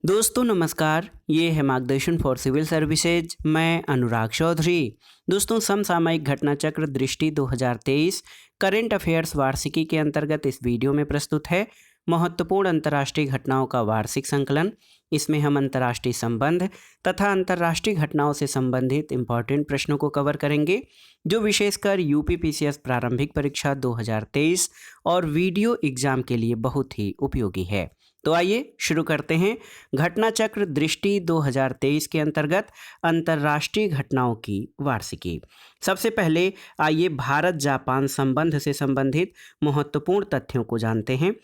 दोस्तों नमस्कार, ये है मार्गदर्शन फॉर सिविल सर्विसेज। मैं अनुराग चौधरी। दोस्तों समसामयिक घटना चक्र दृष्टि 2023 करंट अफेयर्स वार्षिकी के अंतर्गत इस वीडियो में प्रस्तुत है महत्वपूर्ण अंतर्राष्ट्रीय घटनाओं का वार्षिक संकलन। इसमें हम अंतर्राष्ट्रीय संबंध तथा अंतर्राष्ट्रीय घटनाओं से संबंधित इंपॉर्टेंट प्रश्नों को कवर करेंगे, जो विशेषकर यूपीपीसीएस प्रारंभिक परीक्षा 2023 और वीडियो एग्जाम के लिए बहुत ही उपयोगी है। तो आइए शुरू करते हैं घटना चक्र दृष्टि 2023 के अंतर्गत अंतर्राष्ट्रीय घटनाओं की वार्षिकी। सबसे पहले आइए भारत जापान संबंध से संबंधित महत्वपूर्ण तथ्यों को जानते हैं।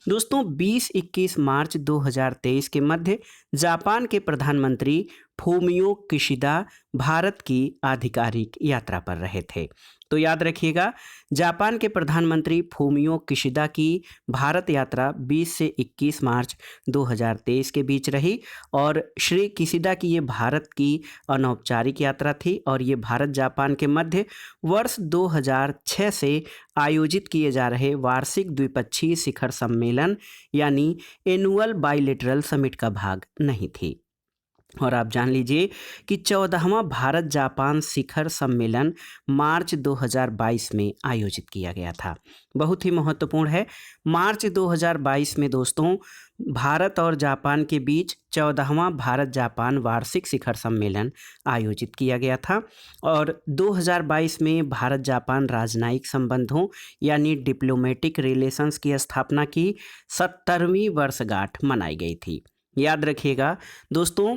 दोस्तों 20-21 मार्च 2023 के मध्य जापान के प्रधानमंत्री फूमियो किशिदा भारत की आधिकारिक यात्रा पर रहे थे। तो याद रखिएगा, जापान के प्रधानमंत्री फूमियो किशिदा की भारत यात्रा 20 से 21 मार्च 2023 के बीच रही और श्री किशिदा की ये भारत की अनौपचारिक यात्रा थी और ये भारत जापान के मध्य वर्ष 2006 से आयोजित किए जा रहे वार्षिक द्विपक्षीय शिखर सम्मेलन यानी एनुअल बाइलेटरल समिट का भाग नहीं थी। और आप जान लीजिए कि 14वां भारत जापान शिखर सम्मेलन मार्च 2022 में आयोजित किया गया था। बहुत ही महत्वपूर्ण है। मार्च 2022 में दोस्तों भारत और जापान के बीच 14वां भारत जापान वार्षिक शिखर सम्मेलन आयोजित किया गया था और 2022 में भारत जापान राजनयिक संबंधों यानी डिप्लोमेटिक रिलेशंस की स्थापना की 70वीं वर्षगांठ मनाई गई थी। याद रखिएगा दोस्तों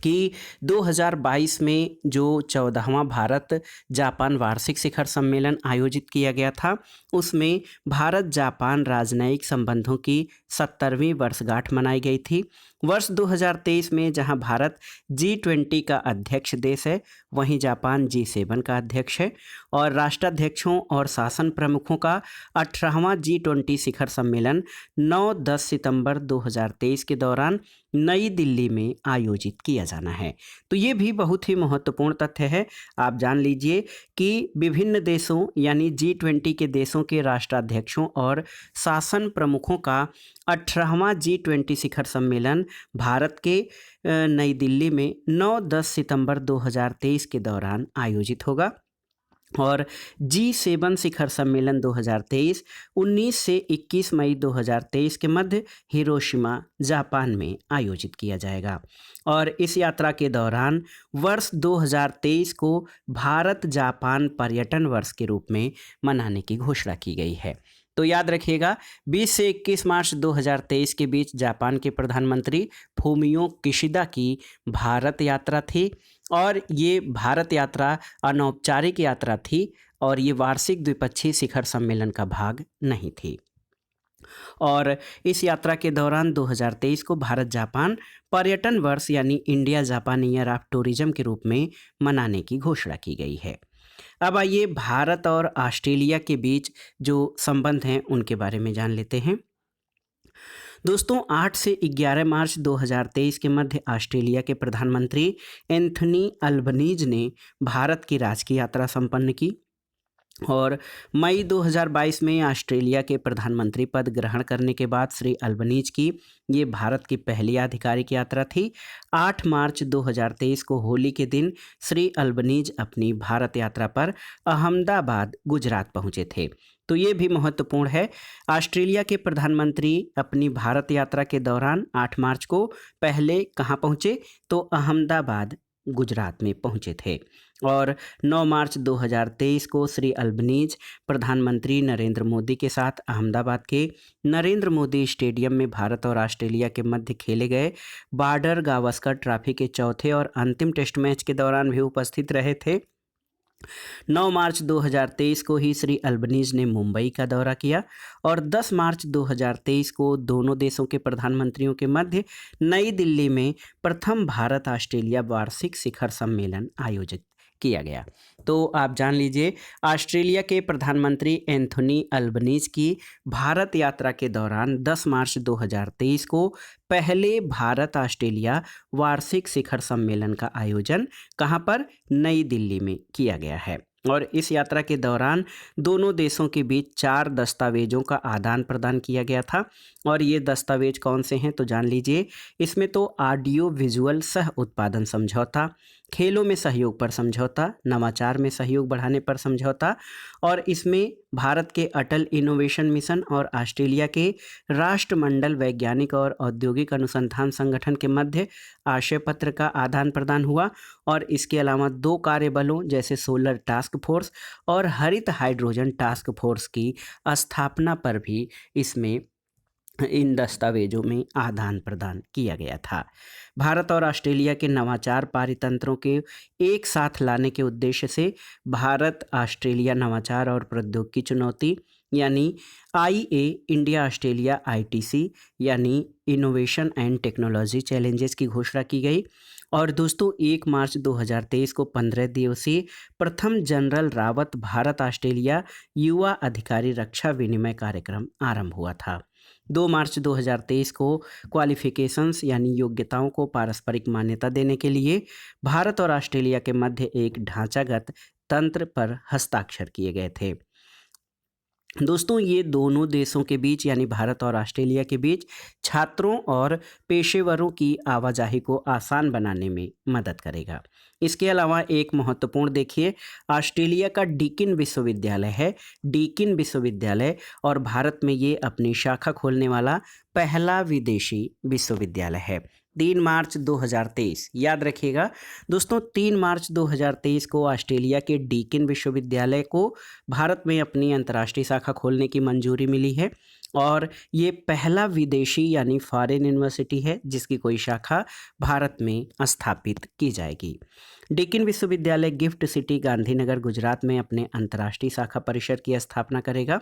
कि 2022 में जो 14वां भारत जापान वार्षिक शिखर सम्मेलन आयोजित किया गया था, उसमें भारत जापान राजनयिक संबंधों की 70वीं वर्षगांठ मनाई गई थी। वर्ष 2023 में जहां भारत G20 का अध्यक्ष देश है, वहीं जापान G7 का अध्यक्ष है और राष्ट्राध्यक्षों और शासन प्रमुखों का 18वां G20 शिखर सम्मेलन 9-10 सितंबर 2023 के दौरान नई दिल्ली में आयोजित किया जाना है। तो ये भी बहुत ही महत्वपूर्ण तथ्य है। आप जान लीजिए कि विभिन्न देशों यानी G20 के देशों के राष्ट्राध्यक्षों और शासन प्रमुखों का 18वां G20 शिखर सम्मेलन भारत के नई दिल्ली में 9-10 सितंबर 2023 के दौरान आयोजित होगा और G7 शिखर सम्मेलन 2023 19 से 21 मई 2023 के मध्य हिरोशिमा जापान में आयोजित किया जाएगा। और इस यात्रा के दौरान वर्ष 2023 को भारत जापान पर्यटन वर्ष के रूप में मनाने की घोषणा की गई है। तो याद रखिएगा 20 से 21 मार्च 2023 के बीच जापान के प्रधानमंत्री फूमियो किशिदा की भारत यात्रा थी और ये भारत यात्रा अनौपचारिक यात्रा थी और ये वार्षिक द्विपक्षीय शिखर सम्मेलन का भाग नहीं थी। और इस यात्रा के दौरान 2023 को भारत जापान पर्यटन वर्ष यानी India Japan year of tourism के रूप में मनाने की घोषणा की गई है। अब आइए भारत और ऑस्ट्रेलिया के बीच जो संबंध हैं उनके बारे में जान लेते हैं। दोस्तों 8 से 11 मार्च 2023 के मध्य ऑस्ट्रेलिया के प्रधानमंत्री एंथनी अल्बनीज ने भारत की राजकीय यात्रा संपन्न की और मई 2022 में ऑस्ट्रेलिया के प्रधानमंत्री पद ग्रहण करने के बाद श्री अल्बनीज की ये भारत की पहली आधिकारिक यात्रा थी। 8 मार्च 2023 को होली के दिन श्री अल्बनीज अपनी भारत यात्रा पर अहमदाबाद गुजरात पहुंचे थे। तो ये भी महत्वपूर्ण है। ऑस्ट्रेलिया के प्रधानमंत्री अपनी भारत यात्रा के दौरान 8 मार्च को पहले कहाँ पहुँचे तो अहमदाबाद गुजरात में पहुंचे थे और 9 मार्च 2023 को श्री अल्बनीज प्रधानमंत्री नरेंद्र मोदी के साथ अहमदाबाद के नरेंद्र मोदी स्टेडियम में भारत और ऑस्ट्रेलिया के मध्य खेले गए बॉर्डर गावस्कर ट्रॉफी के चौथे और अंतिम टेस्ट मैच के दौरान भी उपस्थित रहे थे। 9 मार्च 2023 को ही श्री अल्बनीज ने मुंबई का दौरा किया और 10 मार्च 2023 को दोनों देशों के प्रधानमंत्रियों के मध्य नई दिल्ली में प्रथम भारत ऑस्ट्रेलिया वार्षिक शिखर सम्मेलन आयोजित किया गया। तो आप जान लीजिए ऑस्ट्रेलिया के प्रधानमंत्री एंथोनी अल्बनीज की भारत यात्रा के दौरान 10 मार्च 2023 को पहले भारत ऑस्ट्रेलिया वार्षिक शिखर सम्मेलन का आयोजन कहां पर नई दिल्ली में किया गया है। और इस यात्रा के दौरान दोनों देशों के बीच 4 दस्तावेजों का आदान प्रदान किया गया था। और ये दस्तावेज कौन से हैं तो जान लीजिए। इसमें तो ऑडियो विजुअल सह उत्पादन समझौता, खेलों में सहयोग पर समझौता, नवाचार में सहयोग बढ़ाने पर समझौता, और इसमें भारत के अटल इनोवेशन मिशन और ऑस्ट्रेलिया के राष्ट्रमंडल वैज्ञानिक और औद्योगिक अनुसंधान संगठन के मध्य आशय पत्र का आदान प्रदान हुआ। और इसके अलावा 2 कार्यबलों जैसे सोलर टास्क फोर्स और हरित हाइड्रोजन टास्क फोर्स की स्थापना पर भी इसमें इन दस्तावेजों में आदान प्रदान किया गया था। भारत और ऑस्ट्रेलिया के नवाचार पारितंत्रों के एक साथ लाने के उद्देश्य से भारत ऑस्ट्रेलिया नवाचार और प्रौद्योगिकी चुनौती यानी IA इंडिया ऑस्ट्रेलिया ITC यानी इनोवेशन एंड टेक्नोलॉजी चैलेंजेस की घोषणा की गई। और दोस्तों 1 मार्च 2023 को 15 दिवसीय प्रथम जनरल रावत भारत ऑस्ट्रेलिया युवा अधिकारी रक्षा विनिमय कार्यक्रम आरंभ हुआ था। 2 मार्च 2023 को क्वालिफिकेशंस यानी योग्यताओं को पारस्परिक मान्यता देने के लिए भारत और ऑस्ट्रेलिया के मध्य एक ढांचागत तंत्र पर हस्ताक्षर किए गए थे। दोस्तों ये दोनों देशों के बीच यानी भारत और ऑस्ट्रेलिया के बीच छात्रों और पेशेवरों की आवाजाही को आसान बनाने में मदद करेगा। इसके अलावा एक महत्वपूर्ण देखिए, ऑस्ट्रेलिया का डीकिन विश्वविद्यालय है, डीकिन विश्वविद्यालय, और भारत में ये अपनी शाखा खोलने वाला पहला विदेशी विश्वविद्यालय है। 3 मार्च 2023 याद रखिएगा दोस्तों, 3 मार्च 2023 को ऑस्ट्रेलिया के डीकिन विश्वविद्यालय को भारत में अपनी अंतर्राष्ट्रीय शाखा खोलने की मंजूरी मिली है। और ये पहला विदेशी यानी फॉरेन यूनिवर्सिटी है जिसकी कोई शाखा भारत में स्थापित की जाएगी। डीकिन विश्वविद्यालय गिफ्ट सिटी गांधीनगर गुजरात में अपने अंतर्राष्ट्रीय शाखा परिसर की स्थापना करेगा।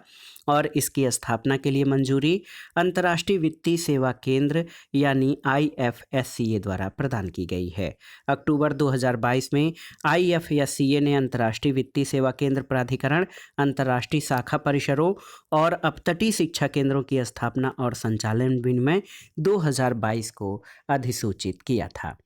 और इसकी स्थापना के लिए मंजूरी अंतर्राष्ट्रीय वित्तीय सेवा केंद्र यानी IFSCA द्वारा प्रदान की गई है। अक्टूबर 2022 में IFSCA ने अंतर्राष्ट्रीय वित्तीय सेवा केंद्र प्राधिकरण, अंतर्राष्ट्रीय शाखा परिसरों और अपतटीय शिक्षा केंद्रों की स्थापना और संचालन विनिमय 2022 को अधिसूचित किया था।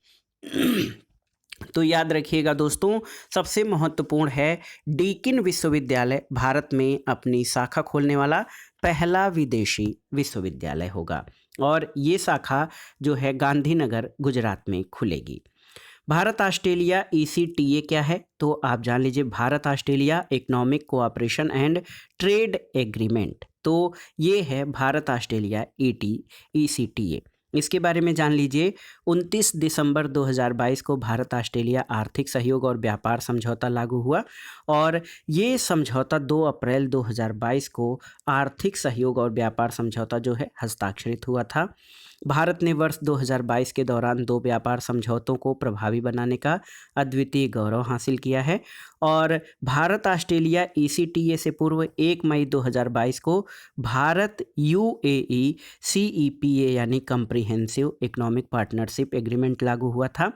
तो याद रखिएगा दोस्तों, सबसे महत्वपूर्ण है डीकिन विश्वविद्यालय भारत में अपनी शाखा खोलने वाला पहला विदेशी विश्वविद्यालय होगा। और ये शाखा जो है गांधीनगर गुजरात में खुलेगी। भारत ऑस्ट्रेलिया ECTA क्या है तो आप जान लीजिए, Bharat Australia economic cooperation and trade agreement. तो ये है भारत ऑस्ट्रेलिया ECTA। इसके बारे में जान लीजिए। 29 दिसंबर 2022 को भारत ऑस्ट्रेलिया आर्थिक सहयोग और व्यापार समझौता लागू हुआ। और ये समझौता 2 अप्रैल 2022 को आर्थिक सहयोग और व्यापार समझौता जो है हस्ताक्षरित हुआ था। भारत ने वर्ष 2022 के दौरान 2 व्यापार समझौतों को प्रभावी बनाने का अद्वितीय गौरव हासिल किया है। और भारत ऑस्ट्रेलिया ECTA से पूर्व 1 मई 2022 को भारत UAE CEPA यानी कम्प्रिहेंसिव इकोनॉमिक पार्टनरशिप एग्रीमेंट लागू हुआ था।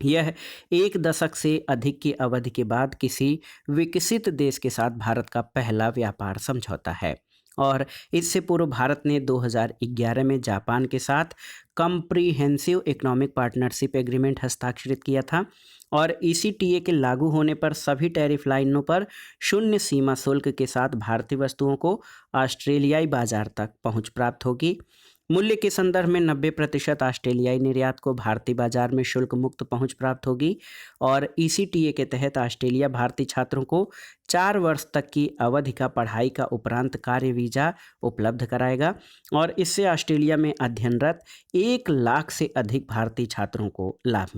यह 1 दशक से अधिक की अवधि के बाद किसी विकसित देश के साथ भारत का पहला व्यापार समझौता है। और इससे पूर्व भारत ने 2011 में जापान के साथ कम्प्रिहेंसिव इकोनॉमिक पार्टनरशिप एग्रीमेंट हस्ताक्षरित किया था। और ECTA के लागू होने पर सभी टैरिफ लाइनों पर शून्य सीमा शुल्क के साथ भारतीय वस्तुओं को ऑस्ट्रेलियाई बाजार तक पहुंच प्राप्त होगी। मूल्य के संदर्भ में 90% ऑस्ट्रेलियाई निर्यात को भारतीय बाजार में शुल्क मुक्त पहुंच प्राप्त होगी। और ECTA के तहत ऑस्ट्रेलिया भारतीय छात्रों को 4 वर्ष तक की अवधि का पढ़ाई का उपरांत कार्य वीज़ा उपलब्ध कराएगा। और इससे ऑस्ट्रेलिया में अध्ययनरत 1 लाख से अधिक भारतीय छात्रों को लाभ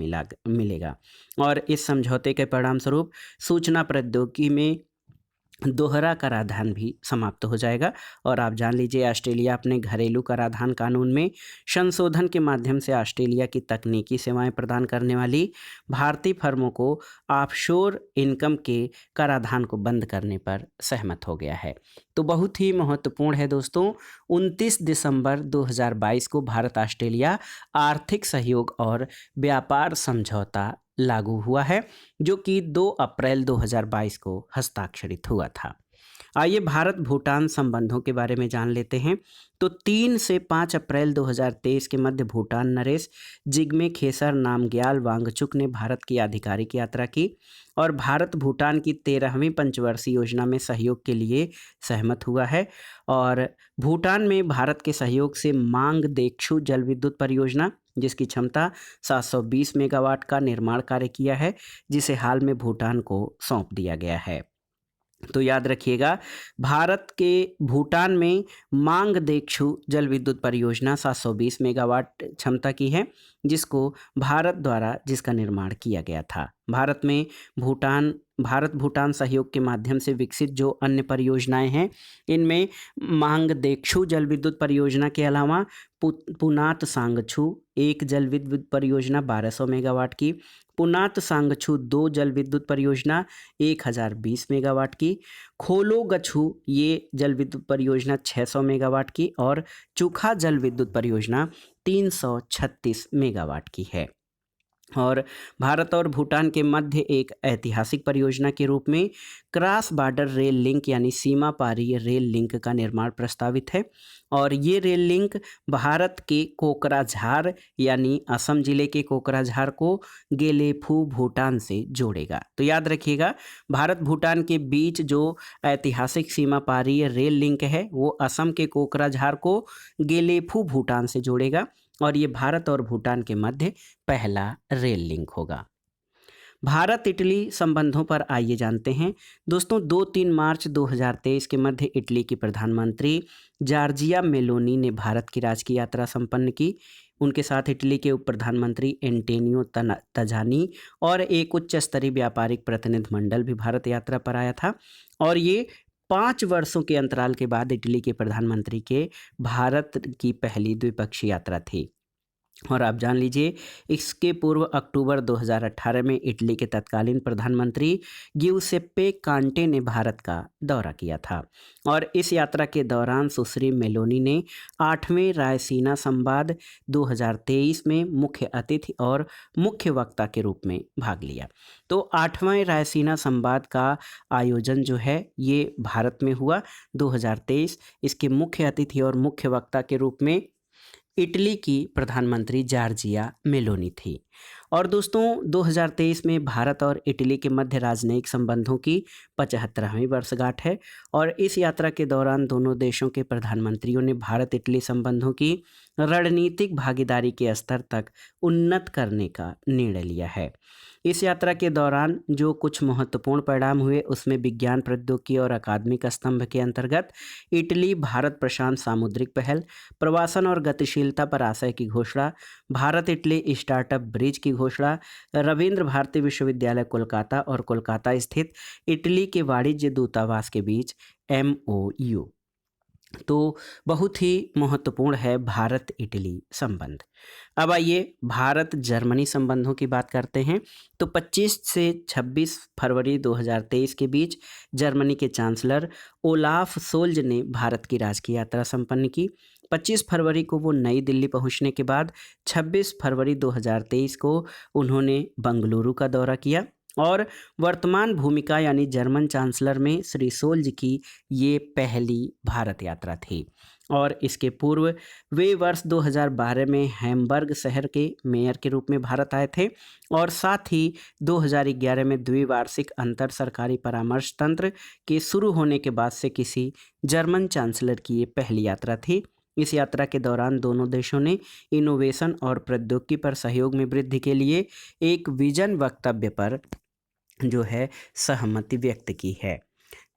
मिलेगा। और इस समझौते के परिणाम स्वरूप सूचना प्रौद्योगिकी में दोहरा कराधान भी समाप्त हो जाएगा। और आप जान लीजिए, ऑस्ट्रेलिया अपने घरेलू कराधान कानून में संशोधन के माध्यम से ऑस्ट्रेलिया की तकनीकी सेवाएं प्रदान करने वाली भारतीय फर्मों को ऑफशोर इनकम के कराधान को बंद करने पर सहमत हो गया है। तो बहुत ही महत्वपूर्ण है दोस्तों, 29 दिसंबर 2022 को भारत ऑस्ट्रेलिया आर्थिक सहयोग और व्यापार समझौता लागू हुआ है, जो कि 2 अप्रैल 2022 को हस्ताक्षरित हुआ था। आइए भारत भूटान संबंधों के बारे में जान लेते हैं। तो 3 से 5 अप्रैल 2023 के मध्य भूटान नरेश जिग्मे खेसर नामग्याल वांगचुक ने भारत की आधिकारिक यात्रा की और भारत भूटान की 13वीं पंचवर्षीय योजना में सहयोग के लिए सहमत हुआ है। और भूटान में भारत के सहयोग से मांग देक्षु जल विद्युत परियोजना, जिसकी क्षमता 720 मेगावाट का निर्माण कार्य किया है, जिसे हाल में भूटान को सौंप दिया गया है। तो याद रखिएगा, भारत के भूटान में मांग देक्षु जल विद्युत परियोजना 720 मेगावाट क्षमता की है, जिसको भारत द्वारा जिसका निर्माण किया गया था। भारत भूटान सहयोग के माध्यम से विकसित जो अन्य परियोजनाएं हैं, इनमें मांग देक्षु जल विद्युत परियोजना के अलावा पुनात सांगछू एक जल विद्युत परियोजना 1200 मेगावाट की, पुनात सांगछू 2 जल विद्युत परियोजना 1020 मेगावाट की, खोलो गछु ये जल विद्युत परियोजना 600 मेगावाट की और चुखा जल विद्युत परियोजना 336 मेगावाट की है। और भारत और भूटान के मध्य एक ऐतिहासिक परियोजना के रूप में क्रॉस बॉर्डर रेल लिंक यानी सीमा पारीय रेल लिंक का निर्माण प्रस्तावित है। और ये रेल लिंक भारत के कोकराझार यानी असम जिले के कोकराझार को गेलेफू भूटान से जोड़ेगा। तो याद रखिएगा, भारत भूटान के बीच जो ऐतिहासिक सीमा पारीय रेल लिंक है वो असम के कोकराझार को गेलेफू भूटान से जोड़ेगा और ये भारत और भूटान के मध्य पहला रेल लिंक होगा। भारत इटली संबंधों पर आइए जानते हैं। दोस्तों 2-3 मार्च 2023 के मध्य इटली की प्रधानमंत्री जॉर्जिया मेलोनी ने भारत की राजकीय यात्रा संपन्न की। उनके साथ इटली के उप प्रधानमंत्री एंटोनियो तजानी और एक उच्च स्तरीय व्यापारिक प्रतिनिधिमंडल भी भारत यात्रा पर आया था। और ये 5 वर्षों के अंतराल के बाद इटली के प्रधानमंत्री के भारत की पहली द्विपक्षीय यात्रा थी। और आप जान लीजिए, इसके पूर्व अक्टूबर 2018 में इटली के तत्कालीन प्रधानमंत्री गिउसेप्पे कांटे ने भारत का दौरा किया था। और इस यात्रा के दौरान सुश्री मेलोनी ने 8वें रायसीना संवाद 2023 में मुख्य अतिथि और मुख्य वक्ता के रूप में भाग लिया। तो 8वें रायसीना संवाद का आयोजन जो है ये भारत में हुआ 2023। इसके मुख्य अतिथि और मुख्य वक्ता के रूप में इटली की प्रधानमंत्री जॉर्जिया मेलोनी थी। और दोस्तों 2023 में भारत और इटली के मध्य राजनयिक संबंधों की 75वीं वर्षगांठ है। और इस यात्रा के दौरान दोनों देशों के प्रधानमंत्रियों ने भारत इटली संबंधों की रणनीतिक भागीदारी के स्तर तक उन्नत करने का निर्णय लिया है। इस यात्रा के दौरान जो कुछ महत्वपूर्ण परिणाम हुए उसमें विज्ञान प्रौद्योगिकी और अकादमिक स्तंभ के अंतर्गत इटली भारत प्रशांत सामुद्रिक पहल, प्रवासन और गतिशीलता पर आशय की घोषणा, भारत इटली स्टार्टअप ब्रिज की घोषणा, रविंद्र भारती विश्वविद्यालय कोलकाता और कोलकाता स्थित इटली के वाणिज्य दूतावास के बीच MOU। तो बहुत ही महत्वपूर्ण है भारत इटली संबंध। अब आइए भारत जर्मनी संबंधों की बात करते हैं। तो 25 से 26 फरवरी 2023 के बीच जर्मनी के चांसलर ओलाफ सोल्ज ने भारत की राजकीय यात्रा संपन्न की। 25 फरवरी को वो नई दिल्ली पहुंचने के बाद 26 फरवरी 2023 को उन्होंने बंगलुरु का दौरा किया। और वर्तमान भूमिका यानी जर्मन चांसलर में श्री सोल्ज की ये पहली भारत यात्रा थी। और इसके पूर्व वे वर्ष 2012 में हैम्बर्ग शहर के मेयर के रूप में भारत आए थे। और साथ ही 2011 में द्विवार्षिक अंतर सरकारी परामर्श तंत्र के शुरू होने के बाद से किसी जर्मन चांसलर की ये पहली यात्रा थी। इस यात्रा के दौरान दोनों देशों ने इनोवेशन और प्रौद्योगिकी पर सहयोग में वृद्धि के लिए एक विजन वक्तव्य पर जो है सहमति व्यक्त की है।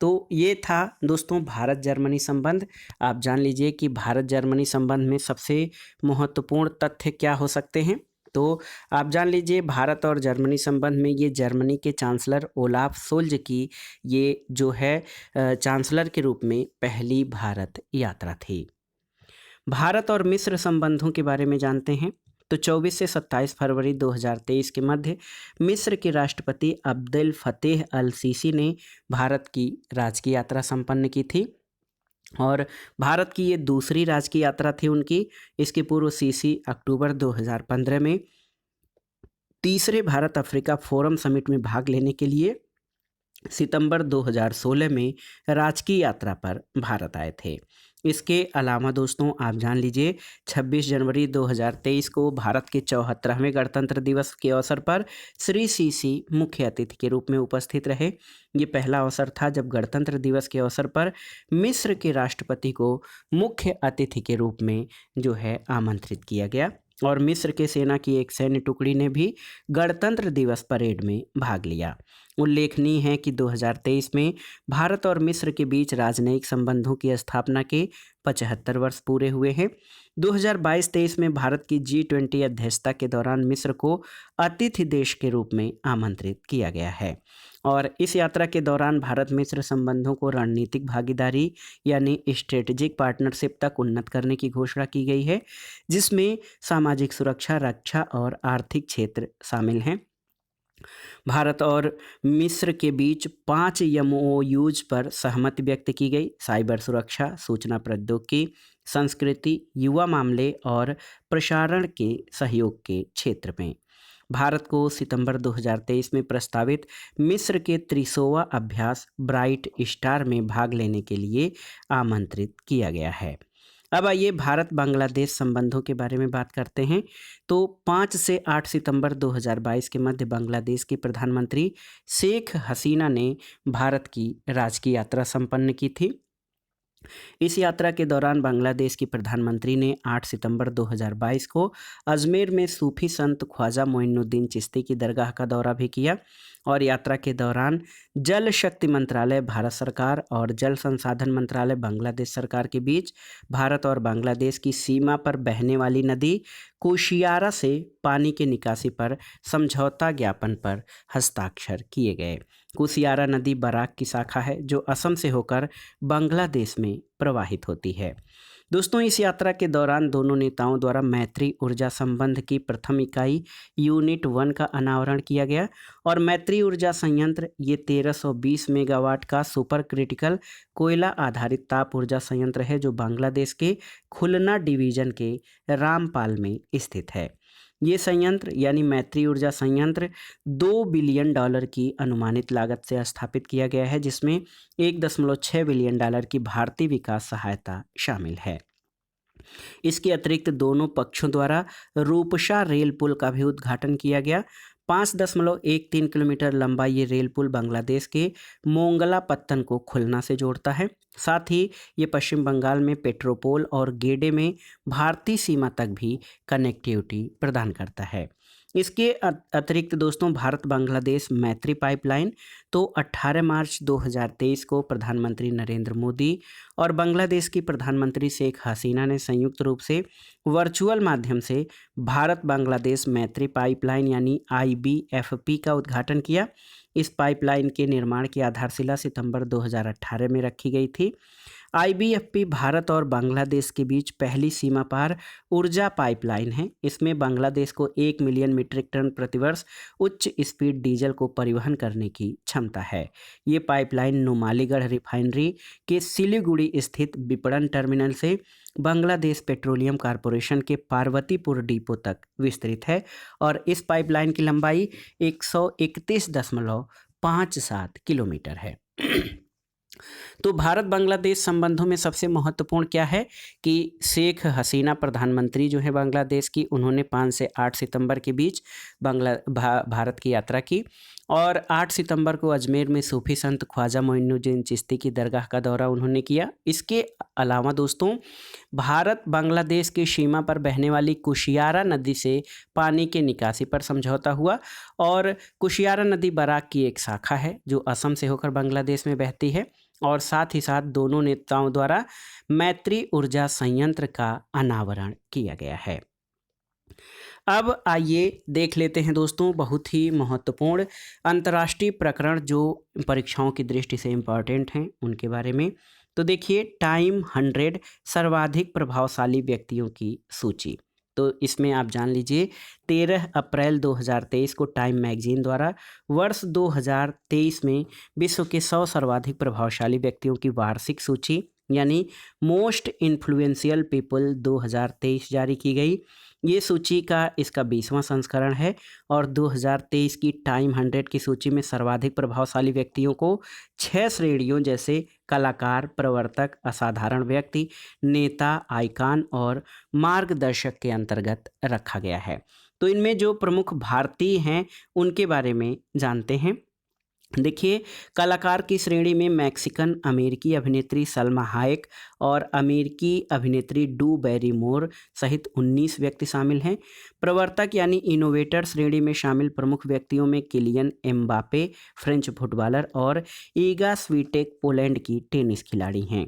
तो ये था दोस्तों भारत जर्मनी संबंध। आप जान लीजिए कि भारत जर्मनी संबंध में सबसे महत्वपूर्ण तथ्य क्या हो सकते हैं। तो आप जान लीजिए, भारत और जर्मनी संबंध में ये जर्मनी के चांसलर ओलाफ सोल्ज की ये जो है चांसलर के रूप में पहली भारत यात्रा थी। भारत और मिस्र संबंधों के बारे में जानते हैं। तो 24 से 27 फरवरी 2023 के मध्य मिस्र के राष्ट्रपति अब्देल फतेह अल सीसी ने भारत की राजकीय यात्रा संपन्न की थी। और भारत की ये दूसरी राजकीय यात्रा थी उनकी। इसके पूर्व सीसी अक्टूबर 2015 में तीसरे भारत अफ्रीका फोरम समिट में भाग लेने के लिए सितंबर 2016 में राजकीय यात्रा पर भारत आए थे। इसके अलावा दोस्तों आप जान लीजिए 26 जनवरी 2023 को भारत के 74वें गणतंत्र दिवस के अवसर पर श्री सीसी मुख्य अतिथि के रूप में उपस्थित रहे। ये पहला अवसर था जब गणतंत्र दिवस के अवसर पर मिस्र के राष्ट्रपति को मुख्य अतिथि के रूप में जो है आमंत्रित किया गया और मिस्र के सेना की एक सैन्य टुकड़ी ने भी गणतंत्र दिवस परेड में भाग लिया। उल्लेखनीय है कि 2023 में भारत और मिस्र के बीच राजनयिक संबंधों की स्थापना के 75 वर्ष पूरे हुए हैं। 2022-23 में भारत की G20 अध्यक्षता के दौरान मिस्र को अतिथि देश के रूप में आमंत्रित किया गया है और इस यात्रा के दौरान भारत मिस्र संबंधों को रणनीतिक भागीदारी यानी स्ट्रेटेजिक पार्टनरशिप तक उन्नत करने की घोषणा की गई है, जिसमें सामाजिक सुरक्षा, रक्षा और आर्थिक क्षेत्र शामिल हैं। भारत और मिस्र के बीच 5 MOUs पर सहमति व्यक्त की गई। साइबर सुरक्षा, सूचना प्रौद्योगिकी, संस्कृति, युवा मामले और प्रसारण के सहयोग के क्षेत्र में। भारत को सितंबर 2023 में प्रस्तावित मिस्र के 30वां अभ्यास ब्राइट स्टार में भाग लेने के लिए आमंत्रित किया गया है। अब आइए भारत बांग्लादेश संबंधों के बारे में बात करते हैं। तो 5 से 8 सितंबर 2022 के मध्य बांग्लादेश की प्रधानमंत्री शेख हसीना ने भारत की राजकीय यात्रा संपन्न की थी। इस यात्रा के दौरान बांग्लादेश की प्रधानमंत्री ने 8 सितंबर 2022 को अजमेर में सूफी संत ख्वाजा मोइनुद्दीन चिश्ती की दरगाह का दौरा भी किया और यात्रा के दौरान जल शक्ति मंत्रालय भारत सरकार और जल संसाधन मंत्रालय बांग्लादेश सरकार के बीच भारत और बांग्लादेश की सीमा पर बहने वाली नदी कुशियारा से पानी की निकासी पर समझौता ज्ञापन पर हस्ताक्षर किए गए। कुशियारा नदी बराक की शाखा है जो असम से होकर बांग्लादेश में प्रवाहित होती है। दोस्तों इस यात्रा के दौरान दोनों नेताओं द्वारा मैत्री ऊर्जा संबंध की प्रथम इकाई यूनिट 1 का अनावरण किया गया और मैत्री ऊर्जा संयंत्र ये 1320 मेगावाट का सुपर क्रिटिकल कोयला आधारित ताप ऊर्जा संयंत्र है जो बांग्लादेश के खुलना डिवीजन के रामपाल में स्थित है। ये संयंत्र यानी मैत्री ऊर्जा संयंत्र $2 बिलियन की अनुमानित लागत से स्थापित किया गया है, जिसमें $1.6 बिलियन की भारतीय विकास सहायता शामिल है। इसके अतिरिक्त दोनों पक्षों द्वारा रूपसा रेल पुल का भी उद्घाटन किया गया। 5.13 किलोमीटर लंबा ये रेल पुल बांग्लादेश के मोंगला पत्तन को खुलना से जोड़ता है। साथ ही ये पश्चिम बंगाल में पेट्रोपोल और गेडे में भारतीय सीमा तक भी कनेक्टिविटी प्रदान करता है। इसके अतिरिक्त दोस्तों भारत बांग्लादेश मैत्री पाइपलाइन तो 18 मार्च 2023 को प्रधानमंत्री नरेंद्र मोदी और बांग्लादेश की प्रधानमंत्री शेख हसीना ने संयुक्त रूप से वर्चुअल माध्यम से भारत बांग्लादेश मैत्री पाइपलाइन यानी IBFP का उद्घाटन किया। इस पाइपलाइन के निर्माण की आधारशिला सितंबर 2018 में रखी गई थी। IBFP भारत और बांग्लादेश के बीच पहली सीमा पार ऊर्जा पाइपलाइन है। इसमें बांग्लादेश को 1 मिलियन मीट्रिक टन प्रतिवर्ष उच्च स्पीड डीजल को परिवहन करने की क्षमता है। ये पाइपलाइन नुमालीगढ़ रिफाइनरी के सिलीगुड़ी स्थित विपणन टर्मिनल से बांग्लादेश पेट्रोलियम कॉरपोरेशन के पार्वतीपुर डिपो तक विस्तृत है और इस पाइपलाइन की लंबाई 131.57 किलोमीटर है। तो भारत बांग्लादेश संबंधों में सबसे महत्वपूर्ण क्या है कि शेख हसीना प्रधानमंत्री जो है बांग्लादेश की, उन्होंने 5 से 8 सितंबर के बीच भारत की यात्रा की और 8 सितंबर को अजमेर में सूफी संत ख्वाजा मोइनुद्दीन चिश्ती की दरगाह का दौरा उन्होंने किया। इसके अलावा दोस्तों भारत बांग्लादेश की सीमा पर बहने वाली कुशियारा नदी से पानी के निकासी पर समझौता हुआ और कुशियारा नदी बराक की एक शाखा है जो असम से होकर बांग्लादेश में बहती है और साथ ही साथ दोनों नेताओं द्वारा मैत्री ऊर्जा संयंत्र का अनावरण किया गया है। अब आइए देख लेते हैं दोस्तों बहुत ही महत्वपूर्ण अंतर्राष्ट्रीय प्रकरण जो परीक्षाओं की दृष्टि से इम्पॉर्टेंट हैं उनके बारे में। तो देखिए टाइम 100 सर्वाधिक प्रभावशाली व्यक्तियों की सूची। तो इसमें आप जान लीजिए 13 अप्रैल 2023 को टाइम मैगजीन द्वारा वर्ष 2023 में विश्व के 100 सर्वाधिक प्रभावशाली व्यक्तियों की वार्षिक सूची यानी मोस्ट इन्फ्लुएंशियल पीपल 2023 जारी की गई। ये सूची का इसका 20वां संस्करण है और 2023 की टाइम 100 की सूची में सर्वाधिक प्रभावशाली व्यक्तियों को 6 श्रेणियों जैसे कलाकार, प्रवर्तक, असाधारण व्यक्ति, नेता, आइकॉन और मार्गदर्शक के अंतर्गत रखा गया है। तो इनमें जो प्रमुख भारतीय हैं उनके बारे में जानते हैं। देखिए, कलाकार की श्रेणी में मैक्सिकन अमेरिकी अभिनेत्री सलमा हायक और अमेरिकी अभिनेत्री ड्रू बैरीमोर सहित 19 व्यक्ति शामिल हैं। प्रवर्तक यानी इनोवेटर श्रेणी में शामिल प्रमुख व्यक्तियों में किलियन एम्बापे फ्रेंच फुटबॉलर और ईगा स्वीटेक पोलैंड की टेनिस खिलाड़ी हैं।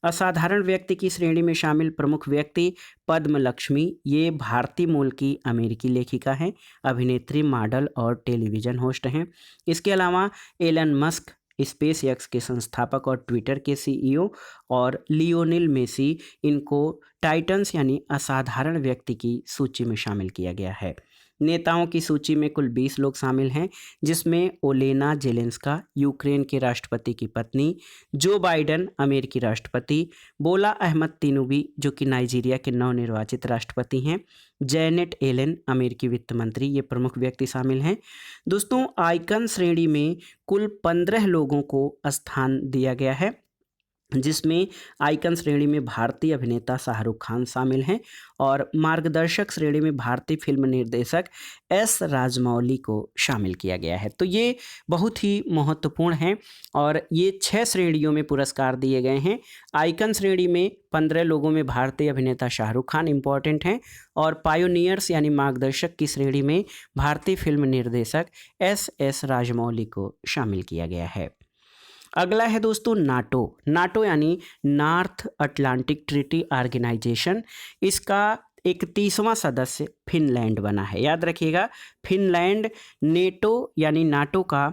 असाधारण व्यक्ति की श्रेणी में शामिल प्रमुख व्यक्ति पद्म लक्ष्मी, ये भारतीय मूल की अमेरिकी लेखिका हैं, अभिनेत्री, मॉडल और टेलीविज़न होस्ट हैं। इसके अलावा एलन मस्क स्पेस एक्स के संस्थापक और ट्विटर के सीईओ और लियोनेल मेसी, इनको टाइटन्स यानी असाधारण व्यक्ति की सूची में शामिल किया गया है। नेताओं की सूची में कुल 20 लोग शामिल हैं, जिसमें ओलेना जेलेंस्का यूक्रेन के राष्ट्रपति की पत्नी, जो बाइडन अमेरिकी राष्ट्रपति, बोला अहमद तिनुबी जो कि नाइजीरिया के नवनिर्वाचित राष्ट्रपति हैं, जैनेट एलन अमेरिकी वित्त मंत्री, ये प्रमुख व्यक्ति शामिल हैं। दोस्तों, आइकन श्रेणी में कुल 15 लोगों को स्थान दिया गया है, जिसमें आइकन श्रेणी में भारतीय अभिनेता शाहरुख खान शामिल हैं और मार्गदर्शक श्रेणी में भारतीय फिल्म निर्देशक एस राजमौली को शामिल किया गया है। तो ये बहुत ही महत्वपूर्ण हैं और ये 6 श्रेणियों में पुरस्कार दिए गए हैं। आइकन श्रेणी में 15 लोगों में भारतीय अभिनेता शाहरुख खान इम्पॉर्टेंट हैं और पायोनियर्स यानी मार्गदर्शक की श्रेणी में भारतीय फिल्म निर्देशक एस राजमौली को शामिल किया गया है। अगला है दोस्तों नाटो यानी नॉर्थ अटलांटिक ट्रीटी ऑर्गेनाइजेशन। इसका 31वां सदस्य फिनलैंड बना है। याद रखिएगा, फिनलैंड नेटो यानी नाटो का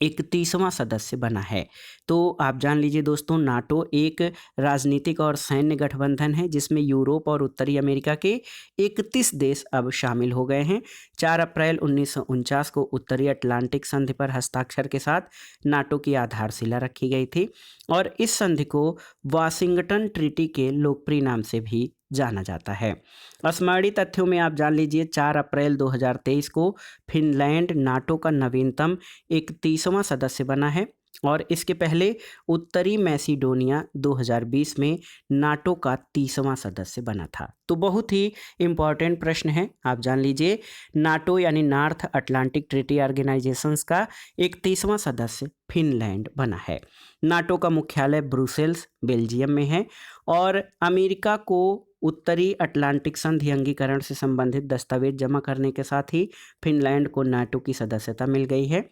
31वां सदस्य बना है। तो आप जान लीजिए दोस्तों, नाटो एक राजनीतिक और सैन्य गठबंधन है जिसमें यूरोप और उत्तरी अमेरिका के 31 देश अब शामिल हो गए हैं। 4 अप्रैल 1949 को उत्तरी अटलांटिक संधि पर हस्ताक्षर के साथ नाटो की आधारशिला रखी गई थी और इस संधि को वाशिंगटन ट्रीटी के लोकप्रिय नाम से भी जाना जाता है। स्मरणीय तथ्यों में आप जान लीजिए, 4 अप्रैल 2023 को फिनलैंड नाटो का नवीनतम 31वां सदस्य बना है और इसके पहले उत्तरी मैसिडोनिया 2020 में नाटो का 30वां सदस्य बना था। तो बहुत ही इम्पॉर्टेंट प्रश्न है, आप जान लीजिए। नाटो यानी नॉर्थ अटलांटिक ट्रीटी ऑर्गेनाइजेशंस का 31वां सदस्य फिनलैंड बना है। नाटो का मुख्यालय ब्रुसेल्स बेल्जियम में है और अमेरिका को उत्तरी अटलांटिक संधि अंगीकरण से संबंधित दस्तावेज जमा करने के साथ ही फिनलैंड को नाटो की सदस्यता मिल गई है।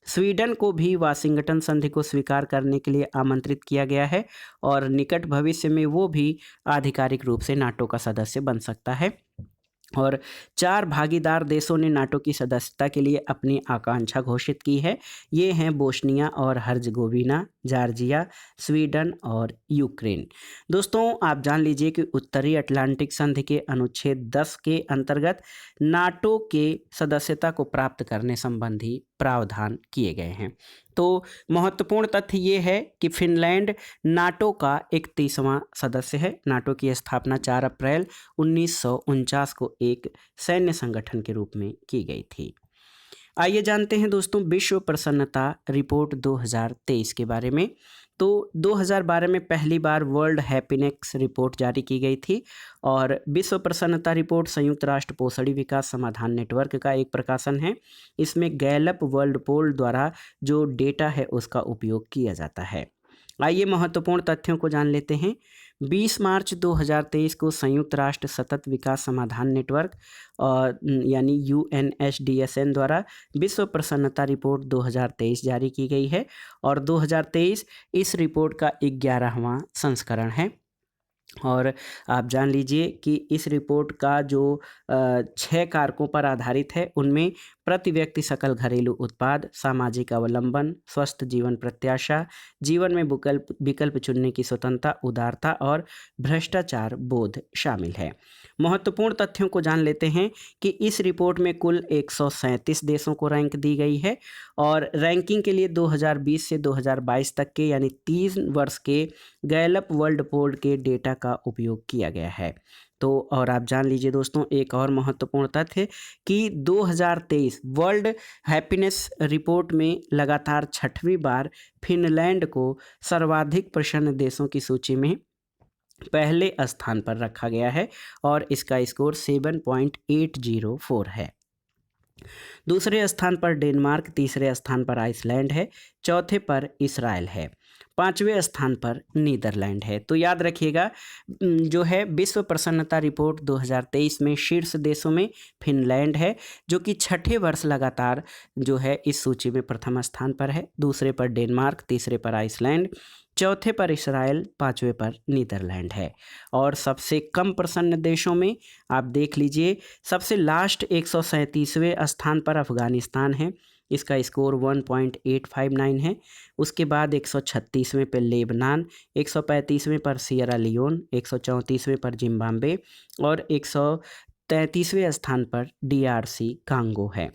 स्वीडन को भी वाशिंगटन संधि को स्वीकार करने के लिए आमंत्रित किया गया है और निकट भविष्य में वो भी आधिकारिक रूप से नाटो का सदस्य बन सकता है। और 4 भागीदार देशों ने नाटो की सदस्यता के लिए अपनी आकांक्षा घोषित की है। ये हैं बोस्निया और हर्जगोविना, जॉर्जिया, स्वीडन और यूक्रेन। दोस्तों, आप जान लीजिए कि उत्तरी अटलांटिक संधि के अनुच्छेद 10 के अंतर्गत नाटो के सदस्यता को प्राप्त करने संबंधी प्रावधान किए गए हैं। तो महत्वपूर्ण तथ्य ये है कि फिनलैंड नाटो का 31वां सदस्य है। नाटो की स्थापना 4 अप्रैल 1949 को एक सैन्य संगठन के रूप में की गई थी। आइए जानते हैं दोस्तों विश्व प्रसन्नता रिपोर्ट 2023 के बारे में। तो 2012 में पहली बार वर्ल्ड हैप्पीनेस रिपोर्ट जारी की गई थी और विश्व प्रसन्नता रिपोर्ट संयुक्त राष्ट्र पोषण विकास समाधान नेटवर्क का एक प्रकाशन है। इसमें गैलप वर्ल्ड पोल द्वारा जो डेटा है उसका उपयोग किया जाता है। आइए महत्वपूर्ण तथ्यों को जान लेते हैं। 20 मार्च 2023 को संयुक्त राष्ट्र सतत विकास समाधान नेटवर्क यानी UNSDSN द्वारा विश्व प्रसन्नता रिपोर्ट 2023 जारी की गई है और 2023 इस रिपोर्ट का 11वां संस्करण है। और आप जान लीजिए कि इस रिपोर्ट का जो 6 कारकों पर आधारित है, उनमें प्रति व्यक्ति सकल घरेलू उत्पाद, सामाजिक अवलंबन, स्वस्थ जीवन प्रत्याशा, जीवन में विकल्प चुनने की स्वतंत्रता, उदारता और भ्रष्टाचार बोध शामिल है। महत्वपूर्ण तथ्यों को जान लेते हैं कि इस रिपोर्ट में कुल 137 देशों को रैंक दी गई है और रैंकिंग के लिए 2020 से 2022 तक के यानी 3 वर्ष के गैलप वर्ल्ड पोल के डेटा का उपयोग किया गया है। तो और आप जान लीजिए दोस्तों एक और महत्वपूर्ण तथ्य कि 2023 वर्ल्ड हैप्पीनेस रिपोर्ट में लगातार 6वीं बार फिनलैंड को सर्वाधिक प्रसन्न देशों की सूची में पहले स्थान पर रखा गया है और इसका स्कोर 7.804 है। दूसरे स्थान पर डेनमार्क, तीसरे स्थान पर आइसलैंड है, चौथे पर इसराइल है, पांचवें स्थान पर नीदरलैंड है। तो याद रखिएगा जो है विश्व प्रसन्नता रिपोर्ट 2023 में शीर्ष देशों में फिनलैंड है जो कि 6ठे वर्ष लगातार जो है इस सूची में प्रथम स्थान पर है। दूसरे पर डेनमार्क, तीसरे पर आइसलैंड, चौथे पर इसराइल, पांचवें पर नीदरलैंड है। और सबसे कम प्रसन्न देशों में आप देख लीजिए सबसे लास्ट 137वें स्थान पर अफगानिस्तान है, इसका स्कोर 1.859 है। उसके बाद 136वें पर लेबनान, 135वें पर सियरा लियोन, 134वें पर जिम्बाब्वे और 133वें स्थान पर DRC कांगो है।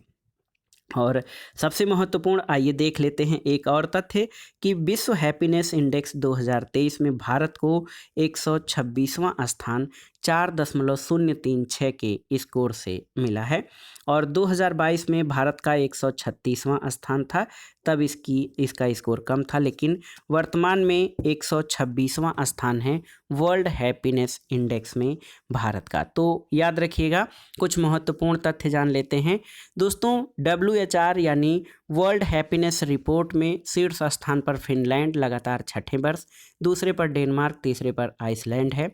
और सबसे महत्वपूर्ण आइए देख लेते हैं एक और तथ्य कि विश्व हैप्पीनेस इंडेक्स 2023 में भारत को 126वां स्थान 4.036 के स्कोर से मिला है और 2022 में भारत का 136वां स्थान था, तब इसका स्कोर कम था, लेकिन वर्तमान में 126वां स्थान है वर्ल्ड हैप्पीनेस इंडेक्स में भारत का। तो याद रखिएगा कुछ महत्वपूर्ण तथ्य जान लेते हैं दोस्तों। WHR यानी वर्ल्ड हैप्पीनेस रिपोर्ट में शीर्ष स्थान पर फिनलैंड लगातार 6ठे वर्ष, दूसरे पर डेनमार्क, तीसरे पर आइसलैंड है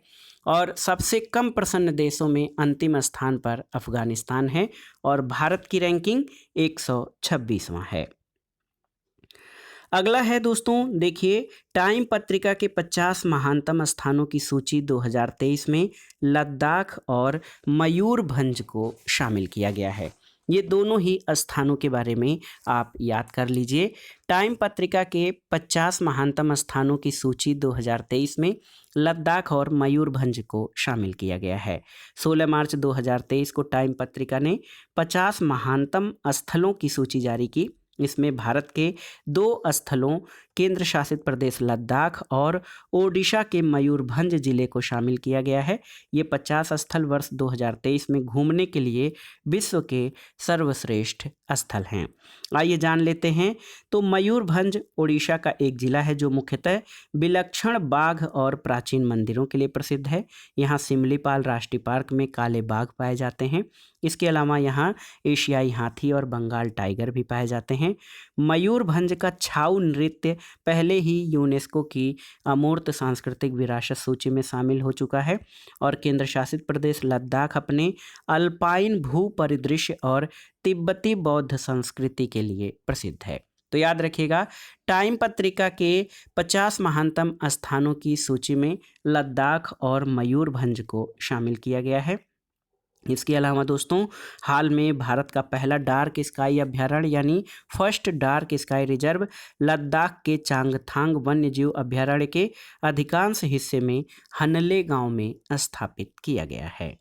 और सबसे कम प्रसन्न देशों में अंतिम स्थान पर अफगानिस्तान है और भारत की रैंकिंग 126वां है। अगला है दोस्तों देखिए टाइम पत्रिका के 50 महानतम स्थानों की सूची 2023 में लद्दाख और मयूरभंज को शामिल किया गया है। ये दोनों ही स्थानों के बारे में आप याद कर लीजिए। टाइम पत्रिका के 50 महानतम स्थानों की सूची 2023 में लद्दाख और मयूरभंज को शामिल किया गया है। 16 मार्च 2023 को टाइम पत्रिका ने 50 महानतम स्थलों की सूची जारी की। इसमें भारत के 2 स्थलों केंद्र शासित प्रदेश लद्दाख और ओडिशा के मयूरभंज जिले को शामिल किया गया है। ये 50 स्थल वर्ष 2023 में घूमने के लिए विश्व के सर्वश्रेष्ठ स्थल हैं। आइए जान लेते हैं। तो मयूरभंज ओडिशा का एक जिला है जो मुख्यतः विलक्षण बाघ और प्राचीन मंदिरों के लिए प्रसिद्ध है। यहाँ सिमलीपाल राष्ट्रीय पार्क में काले बाघ पाए जाते हैं। इसके अलावा यहाँ एशियाई हाथी और बंगाल टाइगर भी पाए जाते हैं। मयूरभंज का छाऊ नृत्य पहले ही यूनेस्को की अमूर्त सांस्कृतिक विरासत सूची में शामिल हो चुका है और केंद्र शासित प्रदेश लद्दाख अपने अल्पाइन भू परिदृश्य और तिब्बती बौद्ध संस्कृति के लिए प्रसिद्ध है। तो याद रखिएगा टाइम पत्रिका के 50 महानतम स्थानों की सूची में लद्दाख और मयूरभंज को शामिल किया गया है। इसके अलावा दोस्तों हाल में भारत का पहला डार्क स्काई अभ्यारण्य यानी first dark sky reserve Ladakh के चांगथांग वन्यजीव अभ्यारण्य के अधिकांश हिस्से में हनले गांव में स्थापित किया गया है।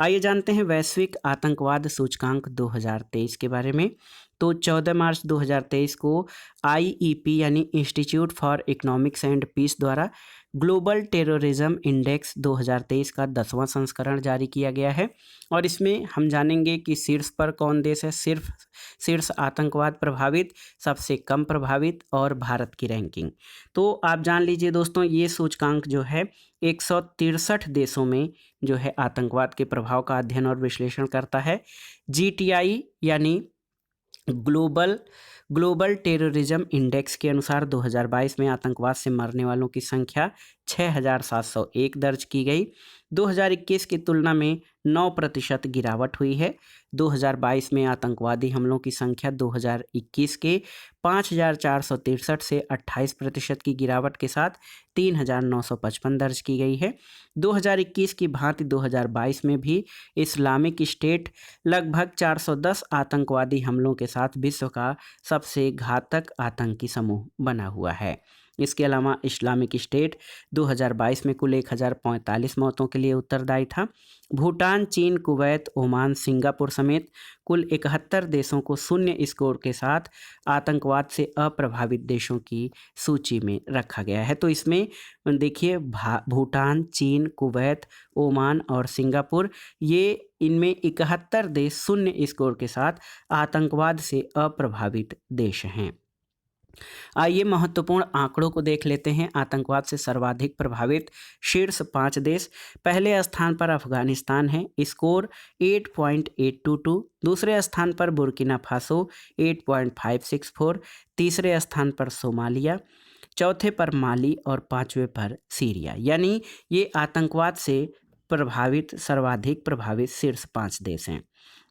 आइए जानते हैं वैश्विक आतंकवाद सूचकांक 2023 के बारे में। तो 14 मार्च 2023 को IEP यानी Institute for Economics and Peace द्वारा ग्लोबल टेररिज्म इंडेक्स 2023 का 10वां संस्करण जारी किया गया है और इसमें हम जानेंगे कि शीर्ष पर कौन देश है, सिर्फ शीर्ष आतंकवाद प्रभावित, सबसे कम प्रभावित और भारत की रैंकिंग। तो आप जान लीजिए दोस्तों ये सूचकांक जो है 163 देशों में जो है आतंकवाद के प्रभाव का अध्ययन और विश्लेषण करता है। GTI यानी ग्लोबल टेररिज्म इंडेक्स के अनुसार 2022 में आतंकवाद से मरने वालों की संख्या 6,701 दर्ज की गई। 2021 की तुलना में 9% गिरावट हुई है। 2022 में आतंकवादी हमलों की संख्या 2021 के 5,463 से 28% की गिरावट के साथ 3,955 दर्ज की गई है। 2021 की भांति 2022 में भी इस्लामिक स्टेट लगभग 410 आतंकवादी हमलों के साथ विश्व का सबसे घातक आतंकी समूह बना हुआ है। इसके अलावा इस्लामिक स्टेट 2022 में कुल 1045 मौतों के लिए उत्तरदायी था। भूटान, चीन, कुवैत, ओमान, सिंगापुर समेत कुल 71 देशों को शून्य स्कोर के साथ आतंकवाद से अप्रभावित देशों की सूची में रखा गया है। तो इसमें देखिए भूटान, चीन, कुवैत, ओमान और सिंगापुर, ये इनमें 71 देश शून्य स्कोर के साथ आतंकवाद से अप्रभावित देश हैं। आइए महत्वपूर्ण आंकड़ों को देख लेते हैं। आतंकवाद से सर्वाधिक प्रभावित शीर्ष 5 देश। पहले स्थान पर अफगानिस्तान है, स्कोर 8.822। दूसरे स्थान पर बुर्किना फासो 8.564। तीसरे स्थान पर सोमालिया, चौथे पर माली और पांचवें पर सीरिया। यानी ये आतंकवाद से प्रभावित सर्वाधिक प्रभावित शीर्ष 5 देश हैं।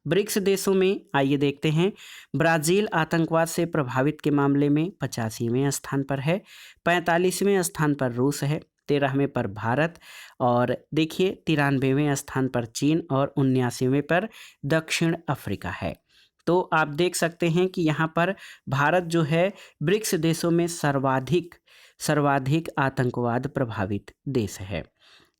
ब्रिक्स देशों में आइए देखते हैं। ब्राज़ील आतंकवाद से प्रभावित के मामले में 85वें स्थान पर है। 45वें स्थान पर रूस है। 13वें पर भारत और देखिए 93वें स्थान पर चीन और 79वें पर दक्षिण अफ्रीका है। तो आप देख सकते हैं कि यहाँ पर भारत जो है ब्रिक्स देशों में सर्वाधिक आतंकवाद प्रभावित देश है।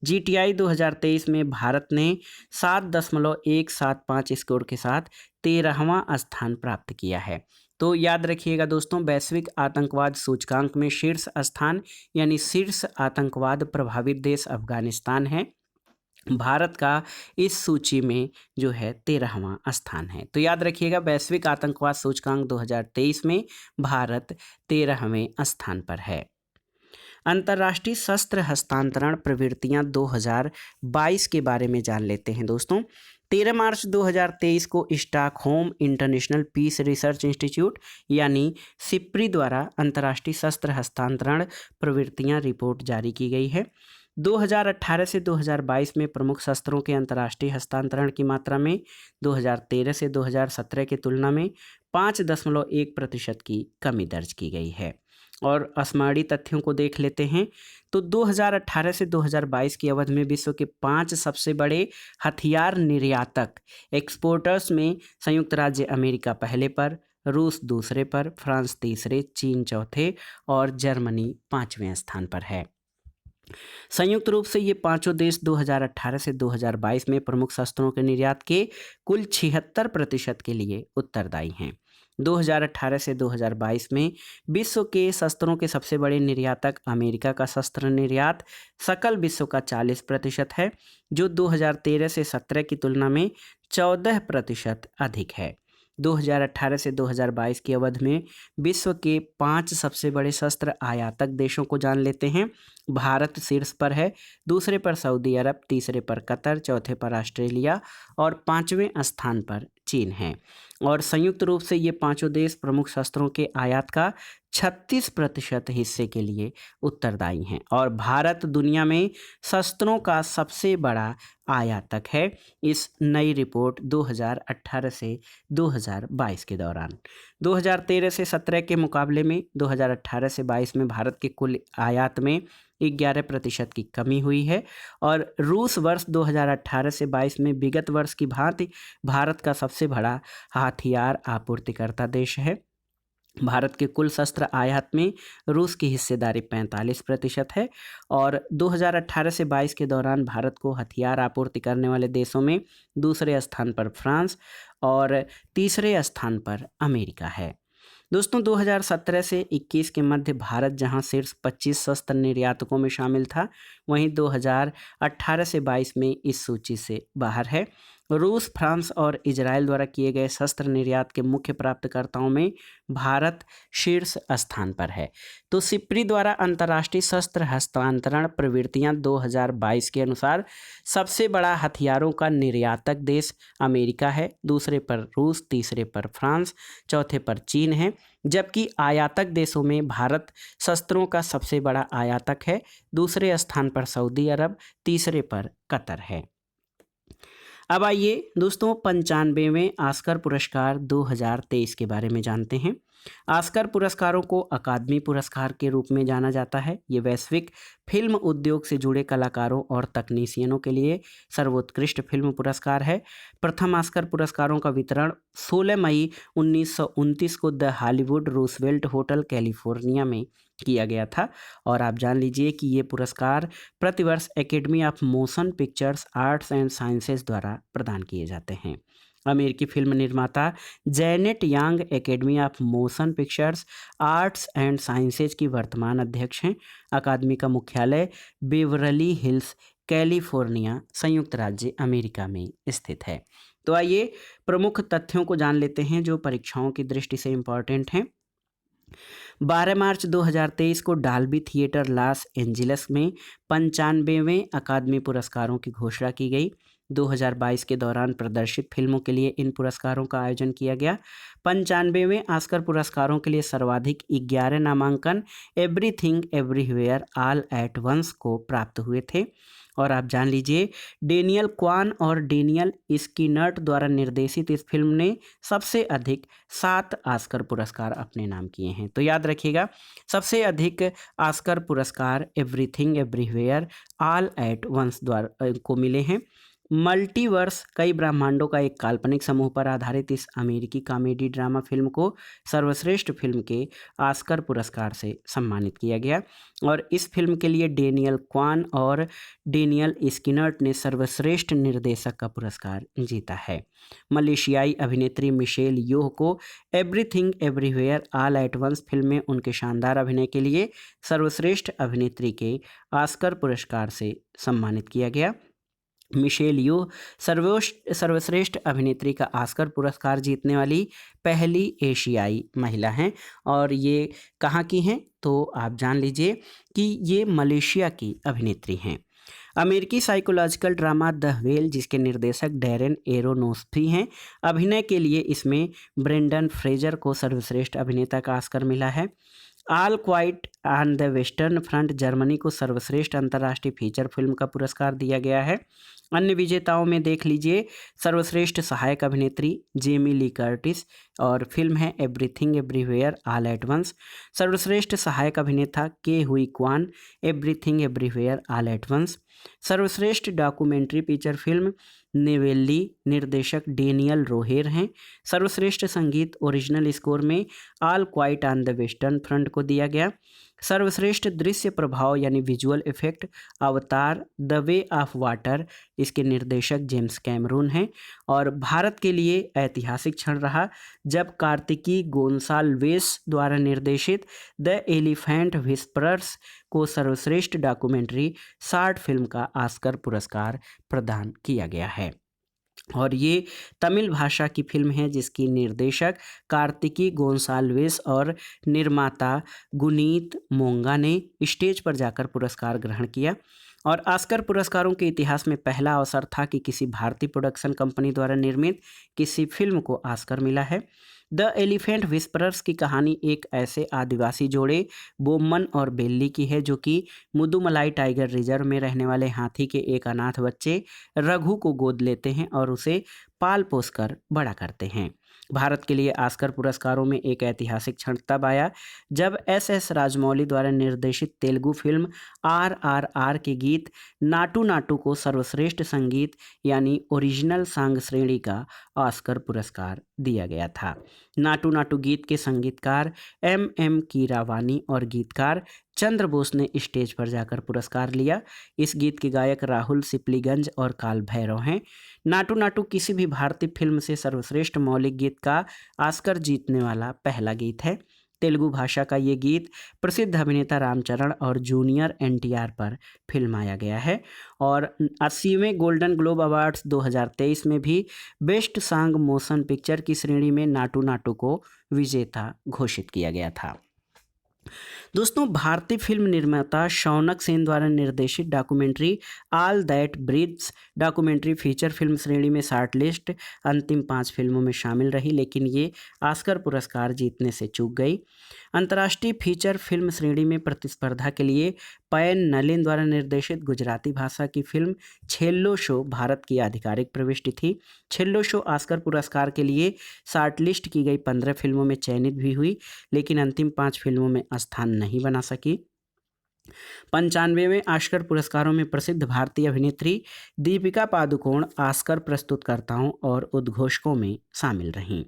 GTI 2023 में भारत ने 7.175 स्कोर के साथ 13वां स्थान प्राप्त किया है। तो याद रखिएगा दोस्तों, वैश्विक आतंकवाद सूचकांक में शीर्ष स्थान यानी शीर्ष आतंकवाद प्रभावित देश अफगानिस्तान है। भारत का इस सूची में जो है 13वां स्थान है। तो याद रखिएगा, वैश्विक आतंकवाद सूचकांक 2023 में भारत 13वें स्थान पर है। अंतर्राष्ट्रीय शस्त्र हस्तांतरण प्रवृत्तियां 2022 के बारे में जान लेते हैं दोस्तों। 13 मार्च 2023 को Stockholm International Peace Research Institute यानी सिप्री द्वारा अंतर्राष्ट्रीय शस्त्र हस्तांतरण प्रवृत्तियां रिपोर्ट जारी की गई है। 2018 से 2022 में प्रमुख शस्त्रों के अंतर्राष्ट्रीय हस्तांतरण की मात्रा में 2013 से 2017 की तुलना में 5.1% की कमी दर्ज की गई है। और स्मरणीय तथ्यों को देख लेते हैं तो 2018 से 2022 की अवधि में विश्व के 5 सबसे बड़े हथियार निर्यातक एक्सपोर्टर्स में संयुक्त राज्य अमेरिका पहले पर, रूस दूसरे पर, फ्रांस तीसरे, चीन चौथे और जर्मनी 5वें स्थान पर है। संयुक्त रूप से ये पांचों देश 2018 से 2022 में प्रमुख शस्त्रों के निर्यात के कुल 76% के लिए उत्तरदायी हैं। 2018 से 2022 में विश्व के शस्त्रों के सबसे बड़े निर्यातक अमेरिका का शस्त्र निर्यात सकल विश्व का 40% है, जो 2013 से 17 की तुलना में 14% अधिक है। 2018 से 2022 की अवधि में विश्व के 5 सबसे बड़े शस्त्र आयातक देशों को जान लेते हैं। भारत शीर्ष पर है, दूसरे पर सऊदी अरब, तीसरे पर कतर, चौथे पर ऑस्ट्रेलिया और 5वें स्थान पर चीन है। और संयुक्त रूप से ये पांचों देश प्रमुख शस्त्रों के आयात का 36% हिस्से के लिए उत्तरदायी हैं। और भारत दुनिया में शस्त्रों का सबसे बड़ा आयातक है। इस नई रिपोर्ट 2018 से 2022 के दौरान 2013 से 17 के मुकाबले में 2018 से 22 में भारत के कुल आयात में 11% की कमी हुई है। और रूस वर्ष 2018 से 22 में विगत वर्ष की भांति भारत का सबसे बड़ा हथियार आपूर्तिकर्ता देश है। भारत के कुल शस्त्र आयात में रूस की हिस्सेदारी 45% है। और 2018 से 22 के दौरान भारत को हथियार आपूर्ति करने वाले देशों में दूसरे स्थान पर फ्रांस और तीसरे स्थान पर अमेरिका है। दोस्तों 2017 से 21 के मध्य भारत जहां शीर्ष 25 शस्त्र निर्यातकों में शामिल था, वहीं 2018 से 22 में इस सूची से बाहर है। रूस, फ्रांस और इजराइल द्वारा किए गए शस्त्र निर्यात के मुख्य प्राप्तकर्ताओं में भारत शीर्ष स्थान पर है। तो सिप्री द्वारा अंतर्राष्ट्रीय शस्त्र हस्तांतरण प्रवृत्तियां 2022 के अनुसार सबसे बड़ा हथियारों का निर्यातक देश अमेरिका है, दूसरे पर रूस, तीसरे पर फ्रांस, चौथे पर चीन है। जबकि आयातक देशों में भारत शस्त्रों का सबसे बड़ा आयातक है, दूसरे स्थान पर सऊदी अरब, तीसरे पर कतर है। अब आइए दोस्तों 95वें ऑस्कर पुरस्कार 2023 के बारे में जानते हैं। ऑस्कर पुरस्कारों को अकादमी पुरस्कार के रूप में जाना जाता है। ये वैश्विक फिल्म उद्योग से जुड़े कलाकारों और तकनीशियनों के लिए सर्वोत्कृष्ट फिल्म पुरस्कार है। प्रथम ऑस्कर पुरस्कारों का वितरण 16 मई 1929 को the Hollywood Roosevelt hotel California में किया गया था। और आप जान लीजिए कि ये पुरस्कार प्रतिवर्ष academy of motion pictures arts and sciences द्वारा प्रदान किए जाते हैं। अमेरिकी फिल्म निर्माता Janet Yang academy of motion pictures arts and sciences की वर्तमान अध्यक्ष हैं। अकादमी का मुख्यालय बेवरली हिल्स कैलिफोर्निया संयुक्त राज्य अमेरिका में स्थित है। तो आइए प्रमुख तथ्यों को जान लेते हैं जो परीक्षाओं की दृष्टि से इम्पॉर्टेंट हैं। 12 मार्च 2023 को डाल्बी थिएटर लॉस एंजिल्स में 95वें अकादमी पुरस्कारों की घोषणा की गई। 2022 के दौरान प्रदर्शित फिल्मों के लिए इन पुरस्कारों का आयोजन किया गया। 95वें ऑस्कर पुरस्कारों के लिए सर्वाधिक 11 नामांकन Everything Everywhere All at Once को प्राप्त हुए थे। और आप जान लीजिए डेनियल क्वान और डेनियल स्किनर्ट द्वारा निर्देशित इस फिल्म ने सबसे अधिक 7 ऑस्कर पुरस्कार अपने नाम किए हैं। तो याद रखिएगा सबसे अधिक ऑस्कर पुरस्कार Everything Everywhere All at Once द्वारा को मिले हैं। मल्टीवर्स कई ब्रह्मांडों का एक काल्पनिक समूह पर आधारित इस अमेरिकी कॉमेडी ड्रामा फिल्म को सर्वश्रेष्ठ फिल्म के ऑस्कर पुरस्कार से सम्मानित किया गया। और इस फिल्म के लिए डेनियल क्वान और डेनियल स्किनर्ट ने सर्वश्रेष्ठ निर्देशक का पुरस्कार जीता है। मलेशियाई अभिनेत्री मिशेल योह को Everything Everywhere All at Once film में उनके शानदार अभिनय के लिए सर्वश्रेष्ठ अभिनेत्री के ऑस्कर पुरस्कार से सम्मानित किया गया। मिशेल यो सर्वश्रेष्ठ अभिनेत्री का ऑस्कर पुरस्कार जीतने वाली पहली एशियाई महिला हैं। और ये कहाँ की हैं तो आप जान लीजिए कि ये मलेशिया की अभिनेत्री हैं। अमेरिकी साइकोलॉजिकल ड्रामा द व्हेल जिसके निर्देशक डैरेन एरोनोफ्स्की हैं, अभिनय के लिए इसमें ब्रेंडन फ्रेजर को सर्वश्रेष्ठ अभिनेता का ऑस्कर मिला है। All Quiet on the Western front Germany को सर्वश्रेष्ठ अंतर्राष्ट्रीय फीचर फिल्म का पुरस्कार दिया गया है। अन्य विजेताओं में देख लीजिए सर्वश्रेष्ठ सहायक अभिनेत्री जेमी ली कर्टिस और फिल्म है Everything Everywhere All at Once. सर्वश्रेष्ठ सहायक अभिनेता Ke Huy Quan Everything Everywhere All at Once. सर्वश्रेष्ठ डॉक्यूमेंट्री फीचर फिल्म नेवेली निर्देशक डेनियल रोहेर हैं। सर्वश्रेष्ठ संगीत ओरिजिनल स्कोर में All Quiet on the Western Front को दिया गया। सर्वश्रेष्ठ दृश्य प्रभाव यानी visual effect Avatar The Way of Water इसके निर्देशक जेम्स कैमरून हैं। और भारत के लिए ऐतिहासिक क्षण रहा जब कार्तिकी गोंसाल्वेस द्वारा निर्देशित द एलिफेंट विस्परर्स को सर्वश्रेष्ठ डॉक्यूमेंट्री शॉर्ट फिल्म का ऑस्कर पुरस्कार प्रदान किया गया है। और ये तमिल भाषा की फिल्म है जिसकी निर्देशक कार्तिकी गोंसाल्वेस और निर्माता गुनीत मोंगा ने स्टेज पर जाकर पुरस्कार ग्रहण किया। और ऑस्कर पुरस्कारों के इतिहास में पहला अवसर था कि किसी भारतीय प्रोडक्शन कंपनी द्वारा निर्मित किसी फिल्म को ऑस्कर मिला है। द एलिफेंट विस्परर्स की कहानी एक ऐसे आदिवासी जोड़े बोम्मन और बेल्ली की है जो कि मुदुमलाई टाइगर रिजर्व में रहने वाले हाथी के एक अनाथ बच्चे रघु को गोद लेते हैं और उसे पाल पोस कर बड़ा करते हैं। भारत के लिए ऑस्कर पुरस्कारों में एक ऐतिहासिक क्षण तब आया जब एस राजमौली द्वारा निर्देशित तेलुगु फिल्म RRR के गीत नाटू नाटू को सर्वश्रेष्ठ संगीत यानी ओरिजिनल सॉन्ग श्रेणी का ऑस्कर पुरस्कार दिया गया था। नाटू नाटू गीत के संगीतकार MM कीरावानी और गीतकार चंद्र बोस ने स्टेज पर जाकर पुरस्कार लिया। इस गीत के गायक राहुल सिपलीगंज और काल भैरव हैं। नाटू नाटू किसी भी भारतीय फिल्म से सर्वश्रेष्ठ मौलिक गीत का ऑस्कर जीतने वाला पहला गीत है। तेलुगु भाषा का ये गीत प्रसिद्ध अभिनेता रामचरण और जूनियर NTR पर फिल्माया गया है। और 80वें गोल्डन ग्लोब अवार्ड्स 2023 में भी बेस्ट सॉन्ग मोशन पिक्चर की श्रेणी में नाटू नाटू को विजेता घोषित किया गया था। दोस्तों भारतीय फिल्म निर्माता शौनक सेन द्वारा निर्देशित documentary All That Breathes documentary feature film श्रेणी में शॉर्ट लिस्ट अंतिम 5 फिल्मों में शामिल रही, लेकिन ये ऑस्कर पुरस्कार जीतने से चूक गई। अंतर्राष्ट्रीय फीचर फिल्म श्रेणी में प्रतिस्पर्धा के लिए पयन नलिन द्वारा निर्देशित गुजराती भाषा की फिल्म छेल्लो शो भारत की आधिकारिक प्रविष्टि थी। छेल्लो शो ऑस्कर पुरस्कार के लिए शॉर्टलिस्ट की गई 15 फिल्मों में चयनित भी हुई, लेकिन अंतिम 5 फिल्मों में स्थान नहीं बना सकी। 95वें ऑस्कर पुरस्कारों में प्रसिद्ध भारतीय अभिनेत्री दीपिका पादुकोण ऑस्कर प्रस्तुतकर्ताओं और उद्घोषकों में शामिल रहीं।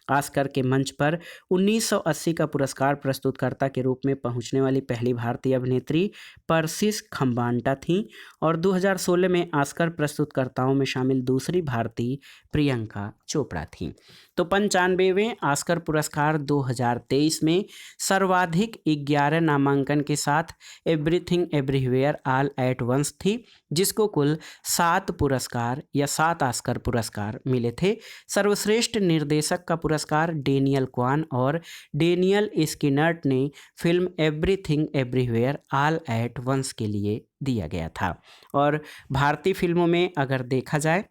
ऑस्कर के मंच पर 1980 का पुरस्कार प्रस्तुतकर्ता के रूप में पहुंचने वाली पहली भारतीय अभिनेत्री परसिस खम्बांटा थीं और 2016 में ऑस्कर प्रस्तुतकर्ताओं में शामिल दूसरी भारतीय प्रियंका चोपड़ा थीं। तो 95वें ऑस्कर पुरस्कार 2023 में सर्वाधिक 11 नामांकन के साथ Everything Everywhere All at Once थी, जिसको कुल 7 पुरस्कार या 7 ऑस्कर पुरस्कार मिले थे। सर्वश्रेष्ठ निर्देशक का पुरस्कार डेनियल क्वान और डेनियल स्किनर्ट ने film Everything Everywhere All at Once के लिए दिया गया था। और भारतीय फिल्मों में अगर देखा जाए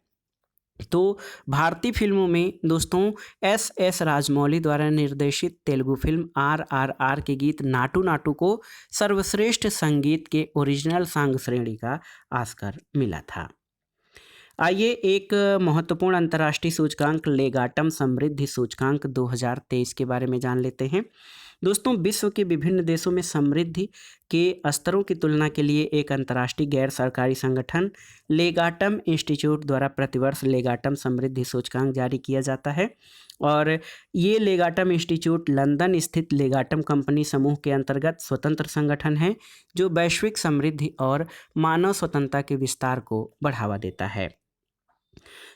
तो भारतीय फिल्मों में दोस्तों एस राजमौली द्वारा निर्देशित तेलुगु फिल्म RRR के गीत नाटू नाटू को सर्वश्रेष्ठ संगीत के ओरिजिनल सॉन्ग श्रेणी का ऑस्कर मिला था। आइए एक महत्वपूर्ण अंतर्राष्ट्रीय सूचकांक लेगाटम समृद्धि सूचकांक 2023 के बारे में जान लेते हैं। दोस्तों विश्व के विभिन्न देशों में समृद्धि के स्तरों की तुलना के लिए एक अंतर्राष्ट्रीय गैर सरकारी संगठन लेगाटम इंस्टीट्यूट द्वारा प्रतिवर्ष लेगाटम समृद्धि सूचकांक जारी किया जाता है और ये लेगाटम इंस्टीट्यूट लंदन स्थित लेगाटम कंपनी समूह के अंतर्गत स्वतंत्र संगठन है जो वैश्विक समृद्धि और मानव स्वतंत्रता के विस्तार को बढ़ावा देता है।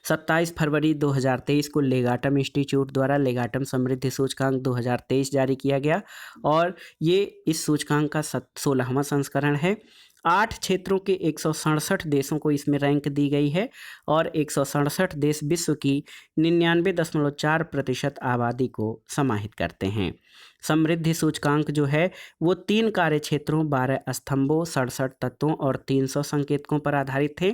27 फरवरी 2023 को लेगाटम इंस्टीट्यूट द्वारा लेगाटम समृद्धि सूचकांक 2023 जारी किया गया और ये इस सूचकांक का 16वां संस्करण है। 8 क्षेत्रों के 167 देशों को इसमें रैंक दी गई है और 167 देश विश्व की 99.4% आबादी को समाहित करते हैं। समृद्धि सूचकांक जो है वो 3 कार्य क्षेत्रों 12 स्तंभों 67 तत्वों और 300 संकेतकों पर आधारित थे।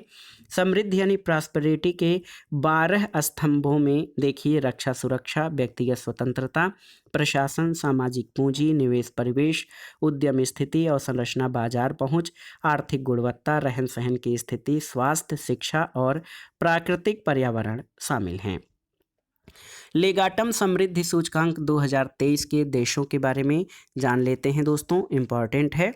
समृद्धि यानी प्रॉस्पेरिटी के 12 स्तंभों में देखिए रक्षा सुरक्षा, व्यक्तिगत स्वतंत्रता, प्रशासन, सामाजिक पूंजी, निवेश परिवेश, उद्यम स्थिति और संरचना, बाजार पहुंच, आर्थिक गुणवत्ता, रहन सहन की स्थिति, स्वास्थ्य, शिक्षा और प्राकृतिक पर्यावरण शामिल हैं। लेगाटम समृद्धि सूचकांक 2023 के देशों के बारे में जान लेते हैं दोस्तों, इम्पॉर्टेंट है।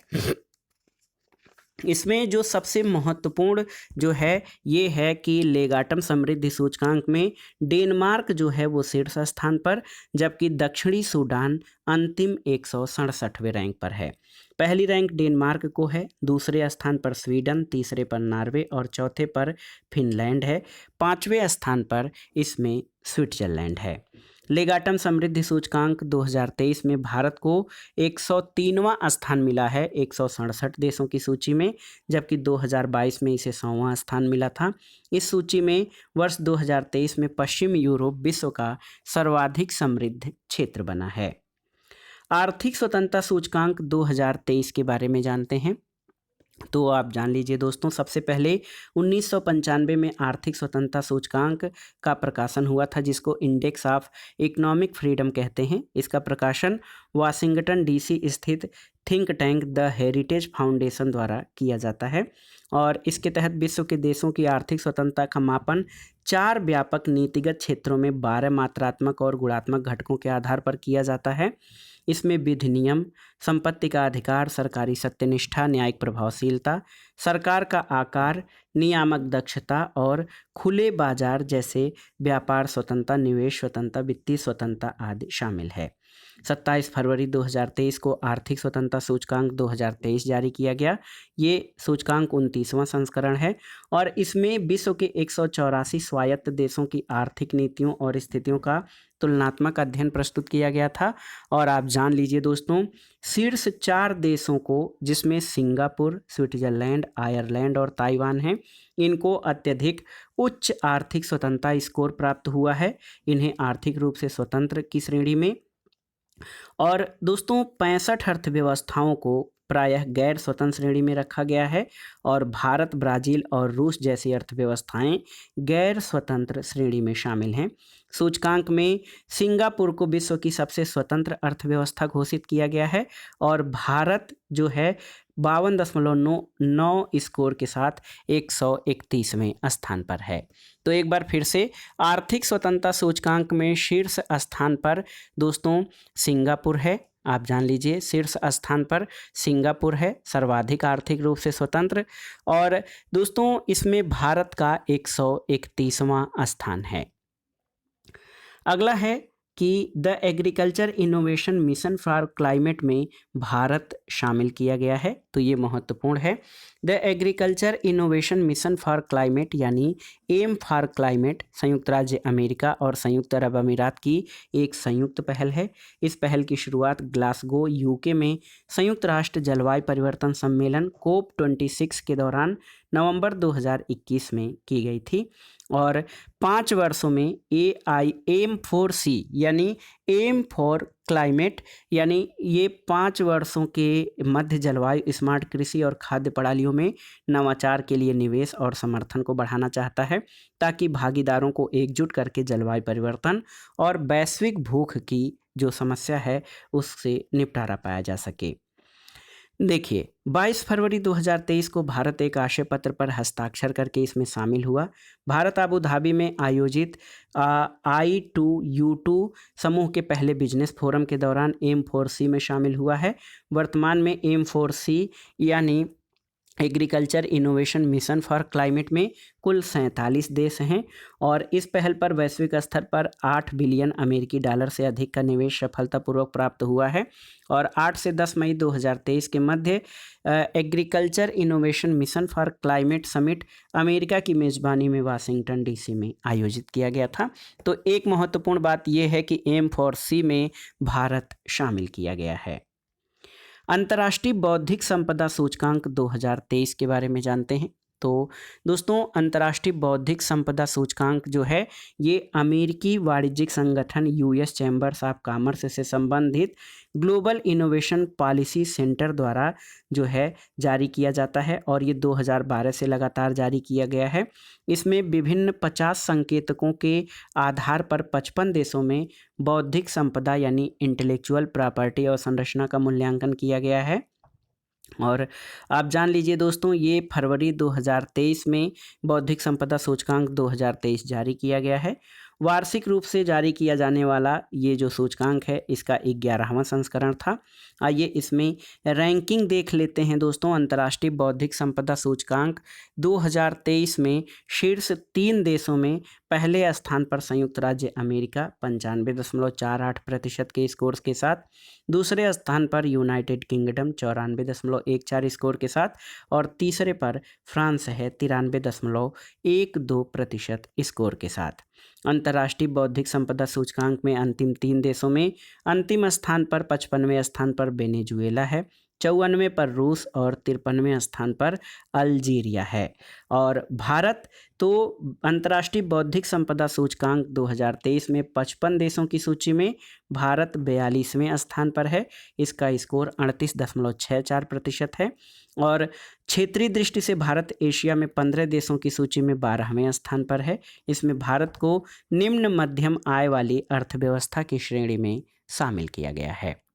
इसमें जो सबसे महत्वपूर्ण जो है ये है कि लेगाटम समृद्धि सूचकांक में डेनमार्क जो है वो शीर्ष स्थान पर, जबकि दक्षिणी सूडान अंतिम 167वें रैंक पर है। पहली रैंक डेनमार्क को है, दूसरे स्थान पर स्वीडन, तीसरे पर नॉर्वे और चौथे पर फिनलैंड है। 5वें स्थान पर इसमें स्विट्जरलैंड है। लेगाटम समृद्धि सूचकांक 2023 में भारत को 103वां स्थान मिला है 167 देशों की सूची में, जबकि 2022 में इसे 100वां स्थान मिला था। इस सूची में वर्ष 2023 में पश्चिम यूरोप विश्व का सर्वाधिक समृद्ध क्षेत्र बना है। आर्थिक स्वतंत्रता सूचकांक 2023 के बारे में जानते हैं तो आप जान लीजिए दोस्तों, सबसे पहले 1995 में आर्थिक स्वतंत्रता सूचकांक का प्रकाशन हुआ था जिसको इंडेक्स ऑफ इकोनॉमिक फ्रीडम कहते हैं। इसका प्रकाशन वाशिंगटन डीसी स्थित think tank the heritage foundation द्वारा किया जाता है और इसके तहत विश्व के देशों की आर्थिक स्वतंत्रता का मापन 4 व्यापक नीतिगत क्षेत्रों में 12 मात्रात्मक और गुणात्मक घटकों के आधार पर किया जाता है। इसमें विधि नियम, संपत्ति का अधिकार, सरकारी सत्यनिष्ठा, न्यायिक प्रभावशीलता, सरकार का आकार, नियामक दक्षता और खुले बाजार जैसे व्यापार स्वतंत्रता, निवेश स्वतंत्रता, वित्तीय स्वतंत्रता आदि शामिल है। 27 फरवरी 2023 को आर्थिक स्वतंत्रता सूचकांक 2023 जारी किया गया। ये सूचकांक 29वां संस्करण है और इसमें विश्व के 184 स्वायत्त देशों की आर्थिक नीतियों और स्थितियों का तुलनात्मक अध्ययन प्रस्तुत किया गया था। और आप जान लीजिए दोस्तों, शीर्ष 4 देशों को, जिसमें सिंगापुर, स्विट्जरलैंड, आयरलैंड और ताइवान हैं, इनको अत्यधिक उच्च आर्थिक स्वतंत्रता स्कोर प्राप्त हुआ है। इन्हें आर्थिक रूप से स्वतंत्र की श्रेणी में और दोस्तों 65 अर्थव्यवस्थाओं को प्रायः गैर स्वतंत्र श्रेणी में रखा गया है और भारत, ब्राज़ील और रूस जैसी अर्थव्यवस्थाएं गैर स्वतंत्र श्रेणी में शामिल हैं। सूचकांक में सिंगापुर को विश्व की सबसे स्वतंत्र अर्थव्यवस्था घोषित किया गया है और भारत जो है 52.99 स्कोर के साथ 131वें स्थान पर है। तो एक बार फिर से आर्थिक स्वतंत्रता सूचकांक में शीर्ष स्थान पर दोस्तों सिंगापुर है। आप जान लीजिए, शीर्ष स्थान पर सिंगापुर है, सर्वाधिक आर्थिक रूप से स्वतंत्र। और दोस्तों इसमें भारत का 131वां स्थान है। अगला है कि the agriculture innovation mission for climate में भारत शामिल किया गया है, तो ये महत्वपूर्ण है। The agriculture innovation mission for climate यानी एम फॉर क्लाइमेट संयुक्त राज्य अमेरिका और संयुक्त अरब अमीरात की एक संयुक्त पहल है। इस पहल की शुरुआत ग्लासगो यूके में संयुक्त राष्ट्र जलवायु परिवर्तन सम्मेलन COP26 के दौरान नवंबर 2021 में की गई थी और 5 वर्षों में AM4C यानी एम फॉर क्लाइमेट यानी ये 5 वर्षों के मध्य जलवायु स्मार्ट कृषि और खाद्य प्रणालियों में नवाचार के लिए निवेश और समर्थन को बढ़ाना चाहता है ताकि भागीदारों को एकजुट करके जलवायु परिवर्तन और वैश्विक भूख की जो समस्या है उससे निपटारा पाया जा सके। देखिए 22 फरवरी 2023 को भारत एक आशय पत्र पर हस्ताक्षर करके इसमें शामिल हुआ। भारत अबू धाबी में आयोजित I2U2 समूह के पहले बिजनेस फोरम के दौरान M4C में शामिल हुआ है। वर्तमान में M4C यानी agriculture innovation mission for climate में कुल 47 देश हैं और इस पहल पर वैश्विक स्तर पर 8 बिलियन अमेरिकी डॉलर से अधिक का निवेश सफलतापूर्वक प्राप्त हुआ है और 8 से 10 मई 2023 के मध्य agriculture innovation mission for climate summit America की मेज़बानी में वाशिंगटन DC में आयोजित किया गया था। तो एक महत्वपूर्ण बात यह है कि M4C में भारत शामिल किया गया है। अंतर्राष्ट्रीय बौद्धिक संपदा सूचकांक 2023 के बारे में जानते हैं। तो दोस्तों अंतर्राष्ट्रीय बौद्धिक संपदा सूचकांक जो है ये अमेरिकी वाणिज्यिक संगठन US चैम्बर्स ऑफ कॉमर्स से संबंधित ग्लोबल इनोवेशन पॉलिसी सेंटर द्वारा जो है जारी किया जाता है और ये 2012 से लगातार जारी किया गया है। इसमें विभिन्न 50 संकेतकों के आधार पर 55 देशों में बौद्धिक संपदा यानी इंटेलेक्चुअल प्रॉपर्टी और संरचना का मूल्यांकन किया गया है। और आप जान लीजिए दोस्तों ये फरवरी 2023 में बौद्धिक संपदा सूचकांक 2023 जारी किया गया है। वार्षिक रूप से जारी किया जाने वाला ये जो सूचकांक है इसका 11वां संस्करण था। आइए इसमें रैंकिंग देख लेते हैं दोस्तों। अंतर्राष्ट्रीय बौद्धिक संपदा सूचकांक 2023 में शीर्ष 3 देशों में पहले स्थान पर संयुक्त राज्य अमेरिका 95.48% के स्कोर के साथ, दूसरे स्थान पर यूनाइटेड किंगडम 94.14 स्कोर के साथ और तीसरे पर फ्रांस है 93.12% स्कोर के साथ। अंतर्राष्ट्रीय बौद्धिक संपदा सूचकांक में अंतिम 3 देशों में अंतिम स्थान पर 55वें स्थान पर वेनेजुएला है, 54वें पर रूस और 53वें स्थान पर अल्जीरिया है। और भारत तो अंतर्राष्ट्रीय बौद्धिक संपदा सूचकांक 2023 में 55 देशों की सूची में भारत 42वें स्थान पर है। इसका स्कोर 38.64% है और क्षेत्रीय दृष्टि से भारत एशिया में 15 देशों की सूची में 12वें स्थान पर है। इसमें भारत को निम्न मध्यम आय वाली अर्थव्यवस्था की श्रेणी में शामिल किया गया है।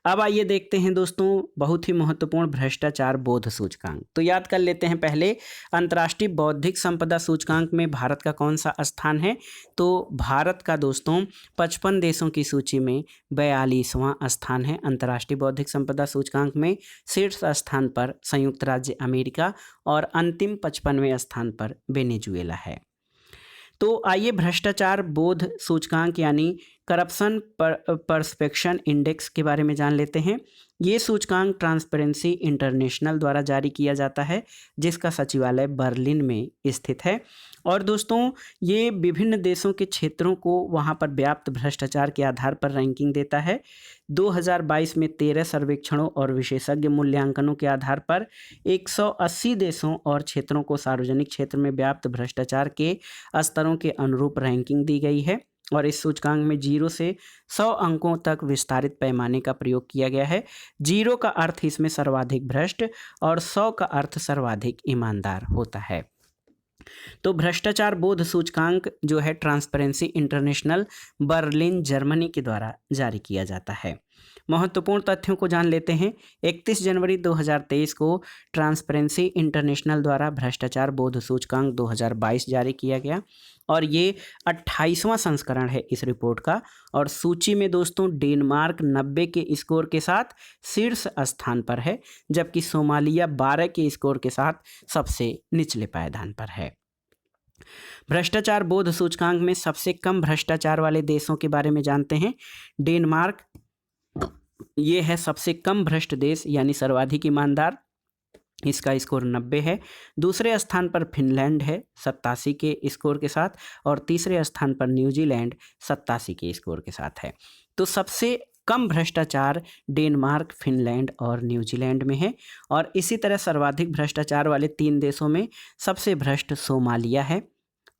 अब आइए देखते हैं दोस्तों बहुत ही महत्वपूर्ण भ्रष्टाचार बोध सूचकांक। तो याद कर लेते हैं पहले अंतर्राष्ट्रीय बौद्धिक संपदा सूचकांक में भारत का कौन सा स्थान है। तो भारत का दोस्तों 55 देशों की सूची में 42वां स्थान है। अंतर्राष्ट्रीय बौद्धिक संपदा सूचकांक में शीर्ष स्थान पर संयुक्त राज्य अमेरिका और अंतिम 55वें स्थान पर वेनेजुएला है। तो आइए भ्रष्टाचार बोध सूचकांक यानी करप्शन परसेप्शन इंडेक्स के बारे में जान लेते हैं। ये सूचकांक ट्रांसपेरेंसी इंटरनेशनल द्वारा जारी किया जाता है जिसका सचिवालय बर्लिन में स्थित है। और दोस्तों ये विभिन्न देशों के क्षेत्रों को वहाँ पर व्याप्त भ्रष्टाचार के आधार पर रैंकिंग देता है। 2022 में 13 सर्वेक्षणों और विशेषज्ञ मूल्यांकनों के आधार पर 180 देशों और क्षेत्रों को सार्वजनिक क्षेत्र में व्याप्त भ्रष्टाचार के स्तरों के अनुरूप रैंकिंग दी गई है। और इस सूचकांक में 0 से 100 अंकों तक विस्तारित पैमाने का प्रयोग किया गया है। 0 का अर्थ इसमें सर्वाधिक भ्रष्ट और 100 का अर्थ सर्वाधिक ईमानदार होता है। तो भ्रष्टाचार बोध सूचकांक जो है ट्रांसपेरेंसी इंटरनेशनल बर्लिन जर्मनी के द्वारा जारी किया जाता है। महत्वपूर्ण तथ्यों को जान लेते हैं। 31 जनवरी 2023 को ट्रांसपेरेंसी इंटरनेशनल द्वारा भ्रष्टाचार बोध सूचकांक 2022 जारी किया गया और ये 28वां संस्करण है इस रिपोर्ट का। और सूची में दोस्तों डेनमार्क 90 के स्कोर के साथ शीर्ष स्थान पर है, जबकि सोमालिया 12 के स्कोर के साथ सबसे निचले पायदान पर है। भ्रष्टाचार बोध सूचकांक में सबसे कम भ्रष्टाचार वाले देशों के बारे में जानते हैं। डेनमार्क ये है सबसे कम भ्रष्ट देश यानी सर्वाधिक ईमानदार, इसका स्कोर 90 है। दूसरे स्थान पर फिनलैंड है 87 के स्कोर के साथ और तीसरे स्थान पर न्यूजीलैंड 87 के स्कोर के साथ है। तो सबसे कम भ्रष्टाचार डेनमार्क, फिनलैंड और न्यूजीलैंड में है। और इसी तरह सर्वाधिक भ्रष्टाचार वाले 3 देशों में सबसे भ्रष्ट सोमालिया है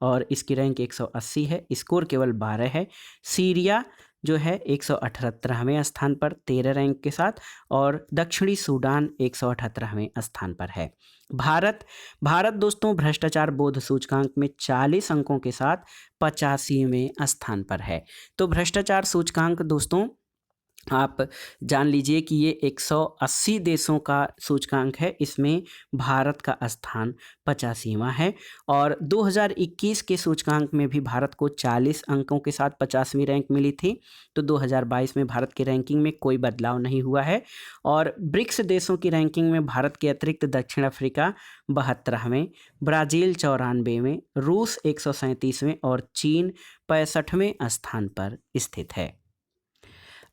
और इसकी रैंक 180 है, स्कोर केवल 12 है। सीरिया जो है 178वें स्थान पर 13 रैंक के साथ और दक्षिणी सूडान 178वें स्थान पर है। भारत दोस्तों भ्रष्टाचार बोध सूचकांक में 40 अंकों के साथ 85वें स्थान पर है। तो भ्रष्टाचार सूचकांक दोस्तों आप जान लीजिए कि ये 180 देशों का सूचकांक है, इसमें भारत का स्थान 85वां है। और 2021 के सूचकांक में भी भारत को 40 अंकों के साथ 50वीं रैंक मिली थी। तो 2022 में भारत की रैंकिंग में कोई बदलाव नहीं हुआ है। और ब्रिक्स देशों की रैंकिंग में भारत के अतिरिक्त दक्षिण अफ्रीका 72वें, ब्राज़ील 94वें, रूस 137वें और चीन 65वें स्थान पर स्थित है।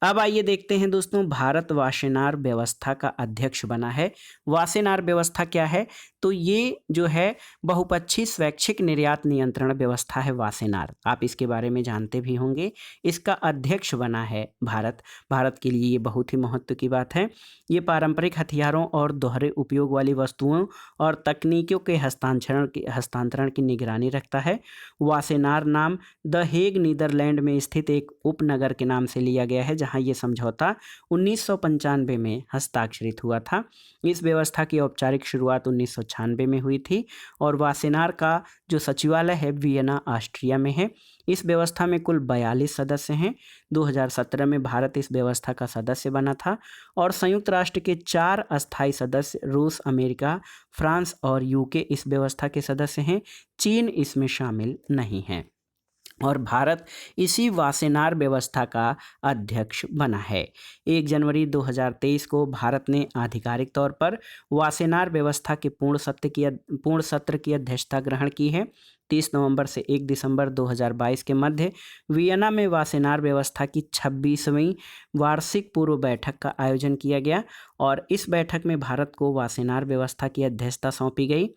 अब आइए देखते हैं दोस्तों, भारत वासेनार व्यवस्था का अध्यक्ष बना है। वासेनार व्यवस्था क्या है? तो ये जो है बहुपक्षीय स्वैच्छिक निर्यात नियंत्रण व्यवस्था है वासेनार, आप इसके बारे में जानते भी होंगे। इसका अध्यक्ष बना है भारत के लिए ये बहुत ही महत्व की बात है। ये पारंपरिक हथियारों और दोहरे उपयोग वाली वस्तुओं और तकनीकों के हस्तांतरण की निगरानी रखता है। वासेनार नाम द हेग नीदरलैंड में स्थित एक उपनगर के नाम से लिया गया है, जहां ये समझौता 1995 में हस्ताक्षरित हुआ था। इस व्यवस्था की औपचारिक शुरुआत 1996 में हुई थी और वासेनार का जो सचिवालय है वियना, ऑस्ट्रिया में है। इस व्यवस्था में कुल 42 सदस्य हैं। 2017 में भारत इस व्यवस्था का सदस्य बना था और संयुक्त राष्ट्र के 4 अस्थायी सदस्य रूस, अमेरिका, फ्रांस और यूके इस व्यवस्था के सदस्य हैं। चीन इसमें शामिल नहीं है और भारत इसी वासेनार व्यवस्था का अध्यक्ष बना है। 1 जनवरी 2023 को भारत ने आधिकारिक तौर पर वासेनार व्यवस्था के पूर्ण सत्र की अध्यक्षता ग्रहण की है। 30 नवंबर से 1 दिसंबर 2022 के मध्य वियना में वासेनार व्यवस्था की 26वीं वार्षिक पूर्व बैठक का आयोजन किया गया और इस बैठक में भारत को वासेनार व्यवस्था की अध्यक्षता सौंपी गई।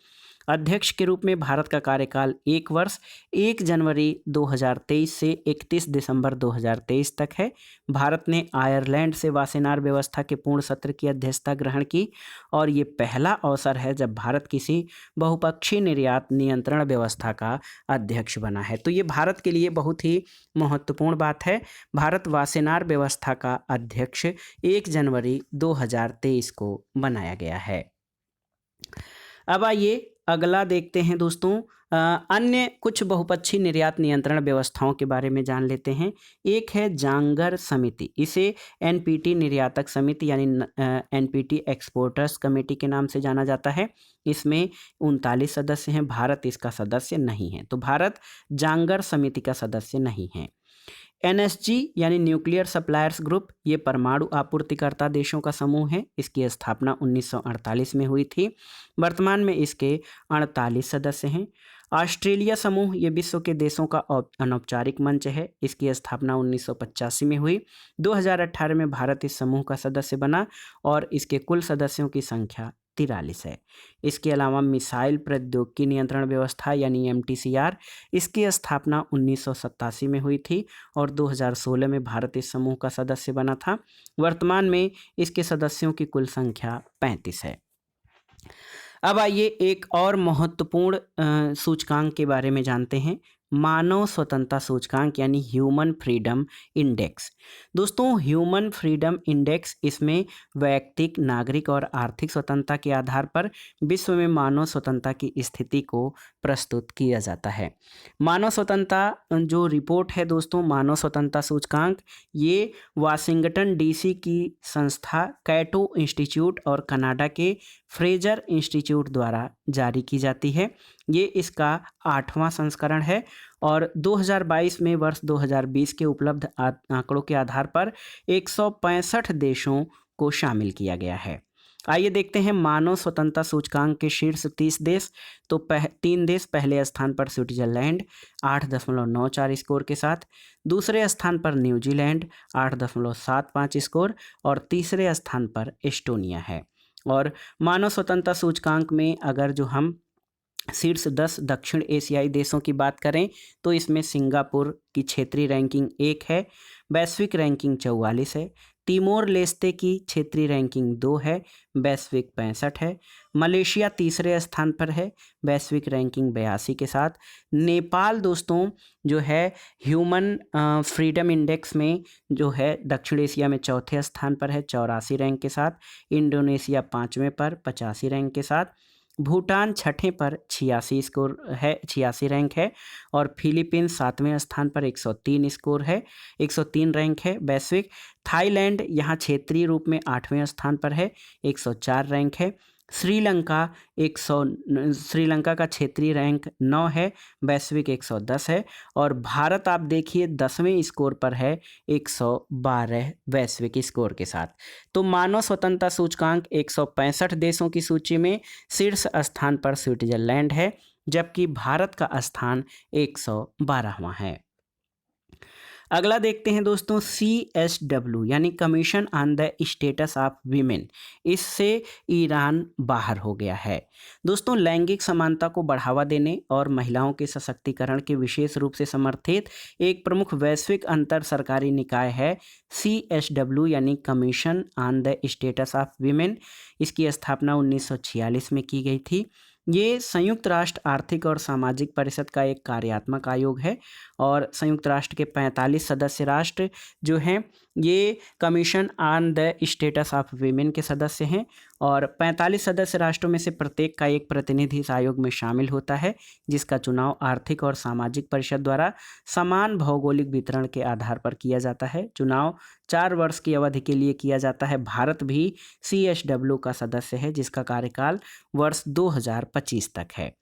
अध्यक्ष के रूप में भारत का कार्यकाल 1 वर्ष 1 जनवरी 2023 से 31 दिसंबर 2023 तक है। भारत ने आयरलैंड से वासेनार व्यवस्था के पूर्ण सत्र की अध्यक्षता ग्रहण की और ये पहला अवसर है जब भारत किसी बहुपक्षीय निर्यात नियंत्रण व्यवस्था का अध्यक्ष बना है। तो ये भारत के लिए बहुत ही महत्वपूर्ण बात है। भारत वासेनार व्यवस्था का अध्यक्ष 1 जनवरी 2023 को बनाया गया है। अब आइए अगला देखते हैं दोस्तों, अन्य कुछ बहुपक्षीय निर्यात नियंत्रण व्यवस्थाओं के बारे में जान लेते हैं। एक है जांगर समिति, इसे एनपीटी निर्यातक समिति यानी एनपीटी एक्सपोर्टर्स कमेटी के नाम से जाना जाता है। इसमें 39 सदस्य हैं, भारत इसका सदस्य नहीं है, तो भारत जांगर समिति का सदस्य नहीं है। एनएसजी यानी न्यूक्लियर सप्लायर्स ग्रुप, ये परमाणु आपूर्तिकर्ता देशों का समूह है। इसकी स्थापना 1948 में हुई थी। वर्तमान में इसके 48 सदस्य हैं। ऑस्ट्रेलिया समूह, ये विश्व के देशों का अनौपचारिक मंच है। इसकी स्थापना 1985 में हुई। 2018 में भारत इस समूह का सदस्य बना और इसके कुल सदस्यों की संख्या 43 है। इसके अलावा मिसाइल प्रौद्योगिकी नियंत्रण व्यवस्था यानी एमटीसीआर, इसकी स्थापना 1987 में हुई थी और 2016 में भारत इस समूह का सदस्य बना था। वर्तमान में इसके सदस्यों की कुल संख्या 35 है। अब आइए एक और महत्वपूर्ण सूचकांक के बारे में जानते हैं। मानव स्वतंत्रता सूचकांक यानी ह्यूमन फ्रीडम इंडेक्स। दोस्तों ह्यूमन फ्रीडम इंडेक्स इसमें वैयक्तिक, नागरिक और आर्थिक स्वतंत्रता के आधार पर विश्व में मानव स्वतंत्रता की स्थिति को प्रस्तुत किया जाता है। मानव स्वतंत्रता जो रिपोर्ट है दोस्तों, मानव स्वतंत्रता सूचकांक, ये वाशिंगटन डीसी की संस्था कैटो इंस्टीट्यूट और कनाडा के फ्रेजर इंस्टीट्यूट द्वारा जारी की जाती है। ये इसका 8वां संस्करण है और 2022 में वर्ष 2020 के उपलब्ध आंकड़ों के आधार पर 165 देशों को शामिल किया गया है। आइए देखते हैं मानव स्वतंत्रता सूचकांक के शीर्ष 30 देश। तो 3 देश पहले स्थान पर स्विट्जरलैंड 8.94 स्कोर के साथ, दूसरे स्थान पर न्यूजीलैंड 8.75 स्कोर और तीसरे स्थान पर एस्टोनिया है। और मानव स्वतंत्रता सूचकांक में अगर जो हम शीर्ष 10 दक्षिण एशियाई देशों की बात करें तो इसमें सिंगापुर की क्षेत्रीय रैंकिंग 1 है, वैश्विक रैंकिंग 44 है। तिमोर लेस्ते की क्षेत्रीय रैंकिंग 2 है, वैश्विक 65 है। मलेशिया तीसरे स्थान पर है, वैश्विक रैंकिंग 82 के साथ। नेपाल दोस्तों जो है ह्यूमन फ्रीडम इंडेक्स में जो है दक्षिण एशिया में चौथे स्थान पर है, 84 रैंक के साथ। इंडोनेशिया 5वें पर 85 रैंक के साथ। भूटान 6ठे पर 86 स्कोर है, 86 रैंक है। और फिलीपींस 7वें स्थान पर 103 स्कोर है, 103 रैंक है वैश्विक। थाईलैंड यहाँ क्षेत्रीय रूप में 8वें स्थान पर है, 104 रैंक है। श्रीलंका का क्षेत्रीय रैंक 9 है, वैश्विक 110 है। और भारत आप देखिए 10वें स्कोर पर है, 112 वैश्विक स्कोर के साथ। तो मानव स्वतंत्रता सूचकांक 165 देशों की सूची में शीर्ष स्थान पर स्विट्जरलैंड है, जबकि भारत का स्थान 112वां है। अगला देखते हैं दोस्तों CSW यानी commission on the status of women. इससे ईरान बाहर हो गया है। दोस्तों लैंगिक समानता को बढ़ावा देने और महिलाओं के सशक्तिकरण के विशेष रूप से समर्थित एक प्रमुख वैश्विक अंतर सरकारी निकाय है CSW यानी commission on the status of women. इसकी स्थापना 1946 में की गई थी। ये संयुक्त राष्ट्र आर्थिक और सामाजिक परिषद का एक कार्यात्मक आयोग है और संयुक्त राष्ट्र के 45 सदस्य राष्ट्र जो हैं ये commission on the status of women के सदस्य हैं और 45 सदस्य राष्ट्रों में से प्रत्येक का एक प्रतिनिधि इस आयोग में शामिल होता है, जिसका चुनाव आर्थिक और सामाजिक परिषद द्वारा समान भौगोलिक वितरण के आधार पर किया जाता है। चुनाव 4 वर्ष की अवधि के लिए किया जाता है। भारत भी CSW का सदस्य है, जिसका कार्यकाल वर्ष 2025 तक है।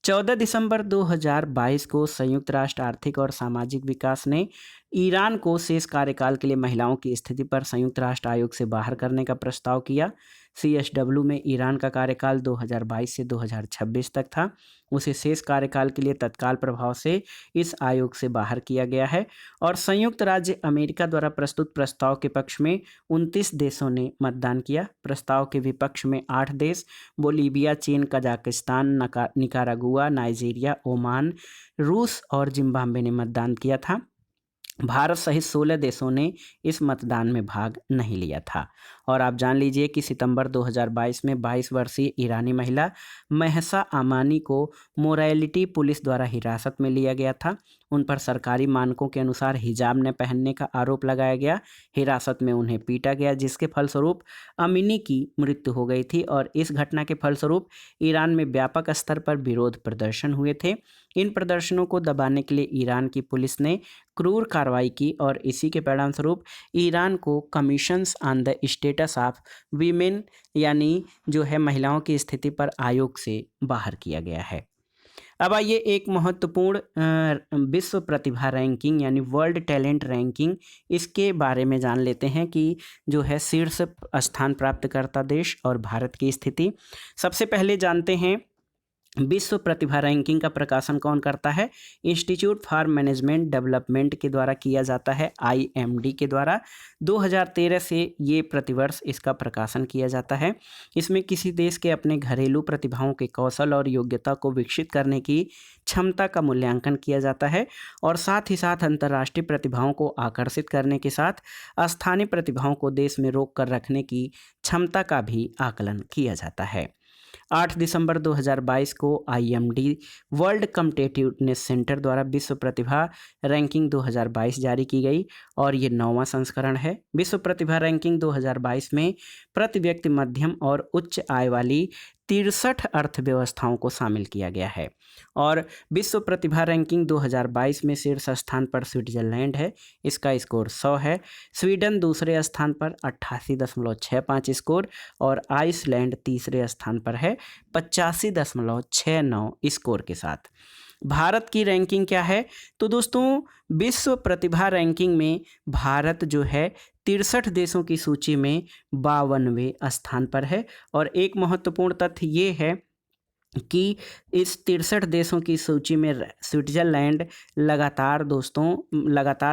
14 दिसंबर 2022 को संयुक्त राष्ट्र आर्थिक और सामाजिक विकास ने ईरान को शेष कार्यकाल के लिए महिलाओं की स्थिति पर संयुक्त राष्ट्र आयोग से बाहर करने का प्रस्ताव किया। CSW में ईरान का कार्यकाल 2022 से 2026 तक था। उसे शेष कार्यकाल के लिए तत्काल प्रभाव से इस आयोग से बाहर किया गया है और संयुक्त राज्य अमेरिका द्वारा प्रस्तुत प्रस्ताव के पक्ष में 29 देशों ने मतदान किया। प्रस्ताव के विपक्ष में 8 देश बोलीविया, चीन, कजाकिस्तान, निकारागुआ, नाइजीरिया, ओमान, रूस और जिम्बाब्वे ने मतदान किया था। भारत सहित 16 देशों ने इस मतदान में भाग नहीं लिया था। और आप जान लीजिए कि सितंबर 2022 में 22 वर्षीय ईरानी महिला महसा अमानी को मोरालिटी पुलिस द्वारा हिरासत में लिया गया था। उन पर सरकारी मानकों के अनुसार हिजाब न पहनने का आरोप लगाया गया। हिरासत में उन्हें पीटा गया, जिसके फलस्वरूप अमीनी की मृत्यु हो गई थी और इस घटना के फलस्वरूप ईरान में व्यापक स्तर पर विरोध प्रदर्शन हुए थे। इन प्रदर्शनों को दबाने के लिए ईरान की पुलिस ने क्रूर कार्रवाई की और इसी के परिणामस्वरूप ईरान को commissions on the status of women यानी जो है महिलाओं की स्थिति पर आयोग से बाहर किया गया है। अब आइए एक महत्वपूर्ण विश्व प्रतिभा रैंकिंग यानी वर्ल्ड टैलेंट रैंकिंग, इसके बारे में जान लेते हैं कि जो है शीर्ष स्थान प्राप्तकर्ता देश और भारत की स्थिति। सबसे पहले जानते हैं विश्व प्रतिभा रैंकिंग का प्रकाशन कौन करता है। इंस्टीट्यूट फॉर मैनेजमेंट डेवलपमेंट के द्वारा किया जाता है, IMD के द्वारा। 2013 से ये प्रतिवर्ष इसका प्रकाशन किया जाता है। इसमें किसी देश के अपने घरेलू प्रतिभाओं के कौशल और योग्यता को विकसित करने की क्षमता का मूल्यांकन किया जाता है और साथ ही साथ अंतर्राष्ट्रीय प्रतिभाओं को आकर्षित करने के साथ स्थानीय प्रतिभाओं को देश में रोक कर रखने की क्षमता का भी आकलन किया जाता है। 8 दिसंबर 2022 को IMD वर्ल्ड कम्पिटिटिवनेस सेंटर द्वारा विश्व प्रतिभा रैंकिंग 2022 जारी की गई और ये 9वां संस्करण है। विश्व प्रतिभा रैंकिंग 2022 में प्रति व्यक्ति मध्यम और उच्च आय वाली 63 अर्थव्यवस्थाओं को शामिल किया गया है और विश्व प्रतिभा रैंकिंग 2022 में शीर्ष स्थान पर स्विट्जरलैंड है, इसका स्कोर 100 है। स्वीडन दूसरे स्थान पर 88.65 स्कोर और आइसलैंड तीसरे स्थान पर है 85.69 स्कोर के साथ। भारत की रैंकिंग क्या है? तो दोस्तों विश्व प्रतिभा रैंकिंग में भारत जो है 63 देशों की सूची में 52वें स्थान पर है और एक महत्वपूर्ण तथ्य ये है कि इस 63 देशों की सूची में स्विट्जरलैंड लगातार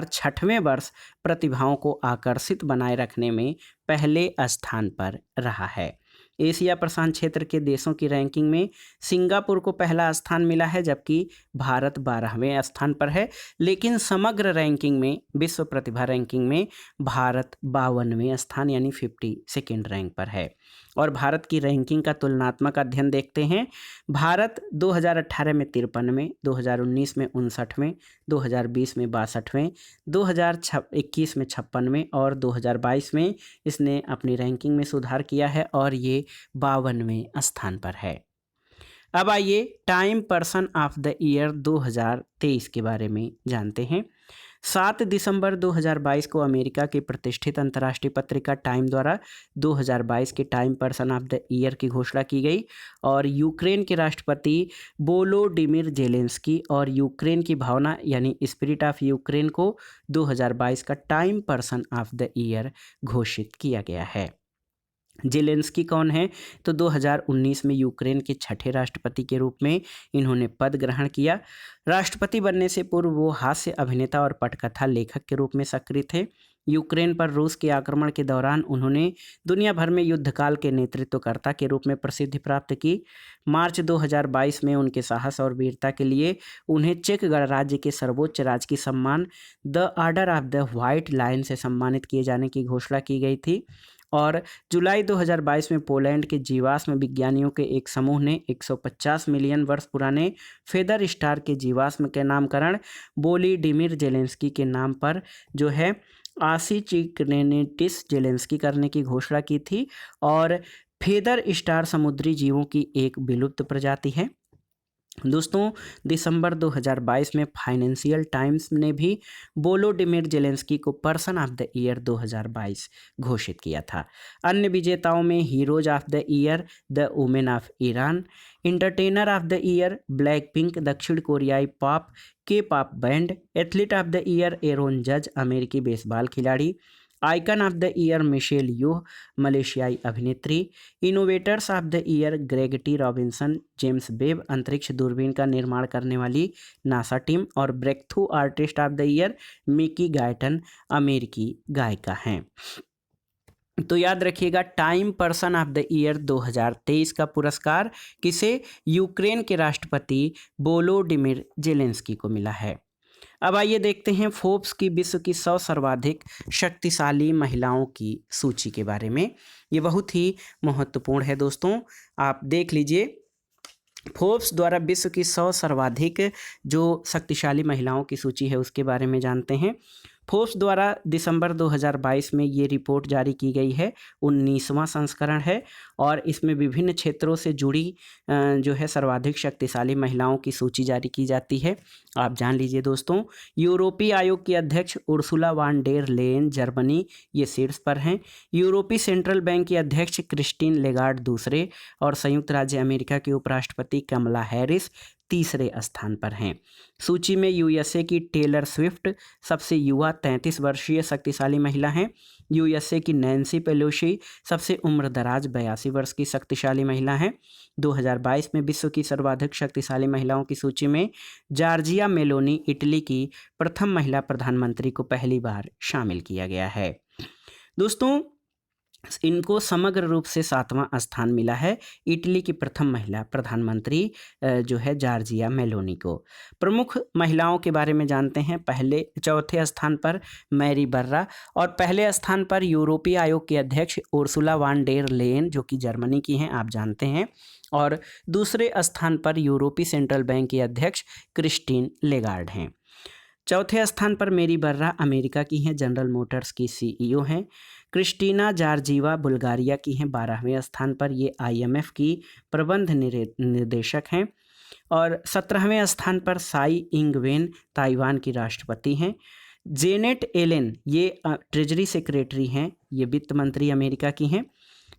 6वें वर्ष प्रतिभाओं को आकर्षित बनाए रखने में पहले स्थान पर रहा है। एशिया प्रशांत क्षेत्र के देशों की रैंकिंग में सिंगापुर को पहला स्थान मिला है जबकि भारत 12वें स्थान पर है, लेकिन समग्र रैंकिंग में विश्व प्रतिभा रैंकिंग में भारत 52वें स्थान यानी 52nd रैंक पर है। और भारत की रैंकिंग का तुलनात्मक अध्ययन देखते हैं। भारत 2018 में 53वें, 2019 में 59वें, 2020 में 62वें, 2021 में 56वें और 2022 में इसने अपनी रैंकिंग में सुधार किया है और ये 52वें स्थान पर है। अब आइए time person of the year 2023 के बारे में जानते हैं। 7 दिसंबर 2022 को अमेरिका की प्रतिष्ठित अंतर्राष्ट्रीय पत्रिका टाइम द्वारा 2022 के time person of the year की घोषणा की गई और यूक्रेन के राष्ट्रपति वोलोडिमिर जेलेंस्की और यूक्रेन की भावना यानी स्पिरिट ऑफ यूक्रेन को 2022 का time person of the year घोषित किया गया है। जेलेंस्की कौन है? तो 2019 में यूक्रेन के 6ठे राष्ट्रपति के रूप में इन्होंने पद ग्रहण किया। राष्ट्रपति बनने से पूर्व वो हास्य अभिनेता और पटकथा लेखक के रूप में सक्रिय थे। यूक्रेन पर रूस के आक्रमण के दौरान उन्होंने दुनिया भर में युद्धकाल के नेतृत्वकर्ता के रूप में प्रसिद्धि प्राप्त की। मार्च 2022 में उनके साहस और वीरता के लिए उन्हें चेक गणराज्य के सर्वोच्च राजकीय सम्मान the Order of the White Lion से सम्मानित किए जाने की घोषणा की गई थी। और जुलाई 2022 में पोलैंड के जीवाश्म विज्ञानियों के एक समूह ने 150 मिलियन वर्ष पुराने फेदर स्टार के जीवाश्म के नामकरण वोलोडिमिर जेलेंस्की के नाम पर जो है आसिचिकनेटिस जेलेंस्की करने की घोषणा की थी। और फेदर स्टार समुद्री जीवों की एक विलुप्त प्रजाति है। दोस्तों दिसंबर 2022 में फाइनेंशियल टाइम्स ने भी वोलोडिमिर जेलेंस्की को पर्सन ऑफ द ईयर 2022 घोषित किया था। अन्य विजेताओं में heroes of the year the women of Iran, entertainer of the year Black Pink दक्षिण कोरियाई pop band, athlete of the year Aaron जज अमेरिकी बेसबॉल खिलाड़ी, icon of the year Michelle Yeoh मलेशियाई अभिनेत्री, innovators of the year Greg T Robinson James Webb अंतरिक्ष दूरबीन का निर्माण करने वाली नासा टीम और breakthrough artist of the year Mickey Guyton अमेरिकी गायिका हैं। तो याद रखिएगा Time person of the year 2023 का पुरस्कार किसे? यूक्रेन के राष्ट्रपति वोलोडिमिर जेलेंस्की को मिला है। अब आइए देखते हैं फोर्ब्स की विश्व की 100 सर्वाधिक शक्तिशाली महिलाओं की सूची के बारे में। ये बहुत ही महत्वपूर्ण है दोस्तों, आप देख लीजिए। फोर्ब्स द्वारा विश्व की 100 सर्वाधिक जो शक्तिशाली महिलाओं की सूची है उसके बारे में जानते हैं। फोर्ब्स द्वारा दिसंबर 2022 में ये रिपोर्ट जारी की गई है, 19वां संस्करण है और इसमें विभिन्न क्षेत्रों से जुड़ी जो है सर्वाधिक शक्तिशाली महिलाओं की सूची जारी की जाती है। आप जान लीजिए दोस्तों। यूरोपीय आयोग की अध्यक्ष Ursula van der Leyen Germany ये शीर्ष पर हैं। यूरोपीय सेंट्रल बैंक की अध्यक्ष क्रिस्टीन लेगार्ड दूसरे और संयुक्त राज्य अमेरिका की उपराष्ट्रपति कमला हैरिस तीसरे स्थान पर हैं। सूची में यूएसए की टेलर स्विफ्ट सबसे युवा 33 वर्षीय शक्तिशाली महिला हैं। यूएसए की नैन्सी पेलोसी सबसे उम्रदराज 82 वर्ष की शक्तिशाली महिला हैं। 2022 में विश्व की सर्वाधिक शक्तिशाली महिलाओं की सूची में जॉर्जिया मेलोनी इटली की प्रथम महिला प्रधानमंत्री को पहली बार शामिल किया गया है। दोस्तों इनको समग्र रूप से 7वां स्थान मिला है। इटली की प्रथम महिला प्रधानमंत्री जो है जॉर्जिया मेलोनी को। प्रमुख महिलाओं के बारे में जानते हैं। चौथे स्थान पर मैरी बर्रा और पहले स्थान पर यूरोपीय आयोग की अध्यक्ष उर्सुला वान डेर लेयन जो कि जर्मनी की हैं, आप जानते हैं। और दूसरे स्थान पर यूरोपीय सेंट्रल बैंक की अध्यक्ष क्रिस्टीन लेगार्ड हैं। चौथे स्थान पर मेरी बर्रा अमेरिका की हैं, जनरल मोटर्स की सीईओ हैं। क्रिस्टीना जॉर्जीवा बुल्गारिया की हैं, 12वें स्थान पर, ये आईएमएफ की प्रबंध निर्देशक हैं। और 17वें स्थान पर साई इंगवेन ताइवान की राष्ट्रपति हैं। जेनेट एलेन ये ट्रेजरी सेक्रेटरी हैं, ये वित्त मंत्री अमेरिका की हैं।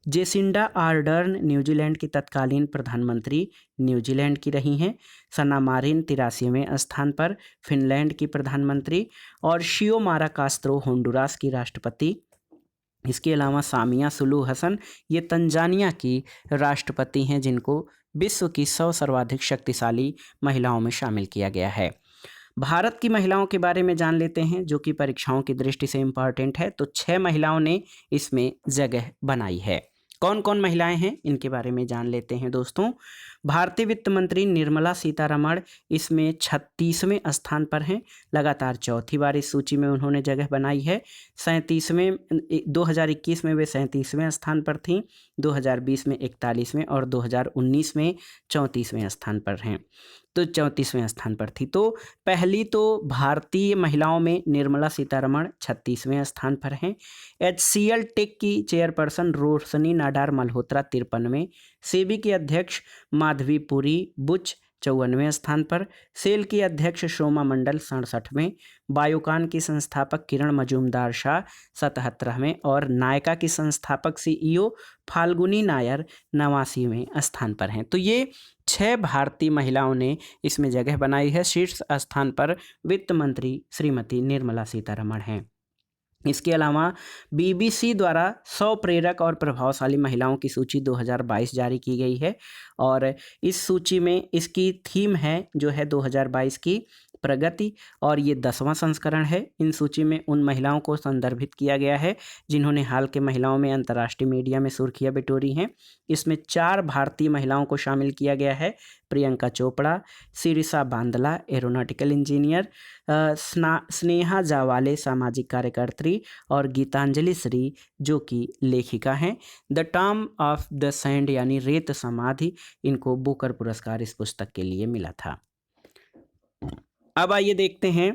जेसिंडा आर्डर्न न्यूजीलैंड की तत्कालीन प्रधानमंत्री न्यूजीलैंड की रही हैं। सना मारिन 83वें स्थान पर, फिनलैंड की प्रधानमंत्री। और शियोमारा कास्त्रो होंडुरास की राष्ट्रपति। इसके अलावा सामिया सुलू हसन ये तंजानिया की राष्ट्रपति हैं, जिनको विश्व की 100 सर्वाधिक शक्तिशाली महिलाओं में शामिल किया गया है। भारत की महिलाओं के बारे में जान लेते हैं, जो कि परीक्षाओं की दृष्टि से इम्पॉर्टेंट है। तो 6 महिलाओं ने इसमें जगह बनाई है। कौन कौन महिलाएं हैं इनके बारे में जान लेते हैं दोस्तों। भारतीय वित्त मंत्री निर्मला सीतारमण इसमें 36वें स्थान पर हैं, लगातार चौथी बार इस सूची में उन्होंने जगह बनाई है। 2021 में वे 37वें स्थान पर थीं, 2020 में 41वें और 2019 में 34वें स्थान पर हैं, तो 34वें स्थान पर थी। तो पहली तो भारतीय महिलाओं में निर्मला सीतारमण 36वें स्थान पर हैं। HCL टेक की चेयरपर्सन रोशनी नाडार मल्होत्रा 53वें, सेबी के अध्यक्ष माधवी पुरी बुच 54वें स्थान पर, सेल की अध्यक्ष शोमा मंडल 67वें, बायोकान की संस्थापक किरण मजूमदार शाह 77वें और नायका की संस्थापक CEO फाल्गुनी नायर 89वें स्थान पर हैं। तो ये 6 भारतीय महिलाओं ने इसमें जगह बनाई है। शीर्ष स्थान पर वित्त मंत्री श्रीमती निर्मला सीतारमण हैं। इसके अलावा BBC द्वारा 100 प्रेरक और प्रभावशाली महिलाओं की सूची 2022 जारी की गई है और इस सूची में इसकी थीम है जो है 2022 की प्रगति, और ये 10वां संस्करण है। इन सूची में उन महिलाओं को संदर्भित किया गया है जिन्होंने हाल के महिलाओं में अंतर्राष्ट्रीय मीडिया में सुर्खियां बिटोरी हैं। इसमें 4 भारतीय महिलाओं को शामिल किया गया है, प्रियंका चोपड़ा, सिरिसा बांदला एरोनॉटिकल इंजीनियर, स्नेहा जावाले सामाजिक कार्यकर्त्री और गीतांजलि श्री जो कि लेखिका हैं। The Tom of the sand यानी रेत समाधि, इनको बुकर पुरस्कार इस पुस्तक के लिए मिला था। अब आइए देखते हैं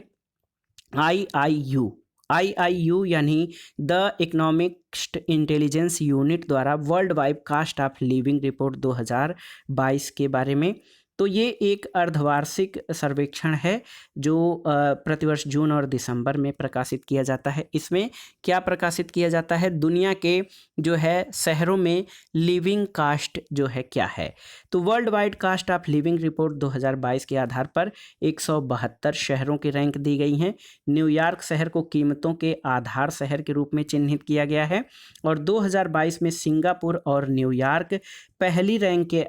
IIU यानी द इकोनॉमिक्स इंटेलिजेंस यूनिट द्वारा world wide cost of living report 2022 के बारे में। तो ये एक अर्धवार्षिक सर्वेक्षण है जो प्रतिवर्ष जून और दिसंबर में प्रकाशित किया जाता है। इसमें क्या प्रकाशित किया जाता है, दुनिया के जो है शहरों में लिविंग कास्ट जो है क्या है। तो worldwide cost of living report 2022 के आधार पर 172 शहरों की रैंक दी गई हैं। न्यूयॉर्क शहर को कीमतों के आधार शहर के रूप में चिन्हित किया गया है और 2022 में सिंगापुर और न्यूयॉर्क पहली रैंक के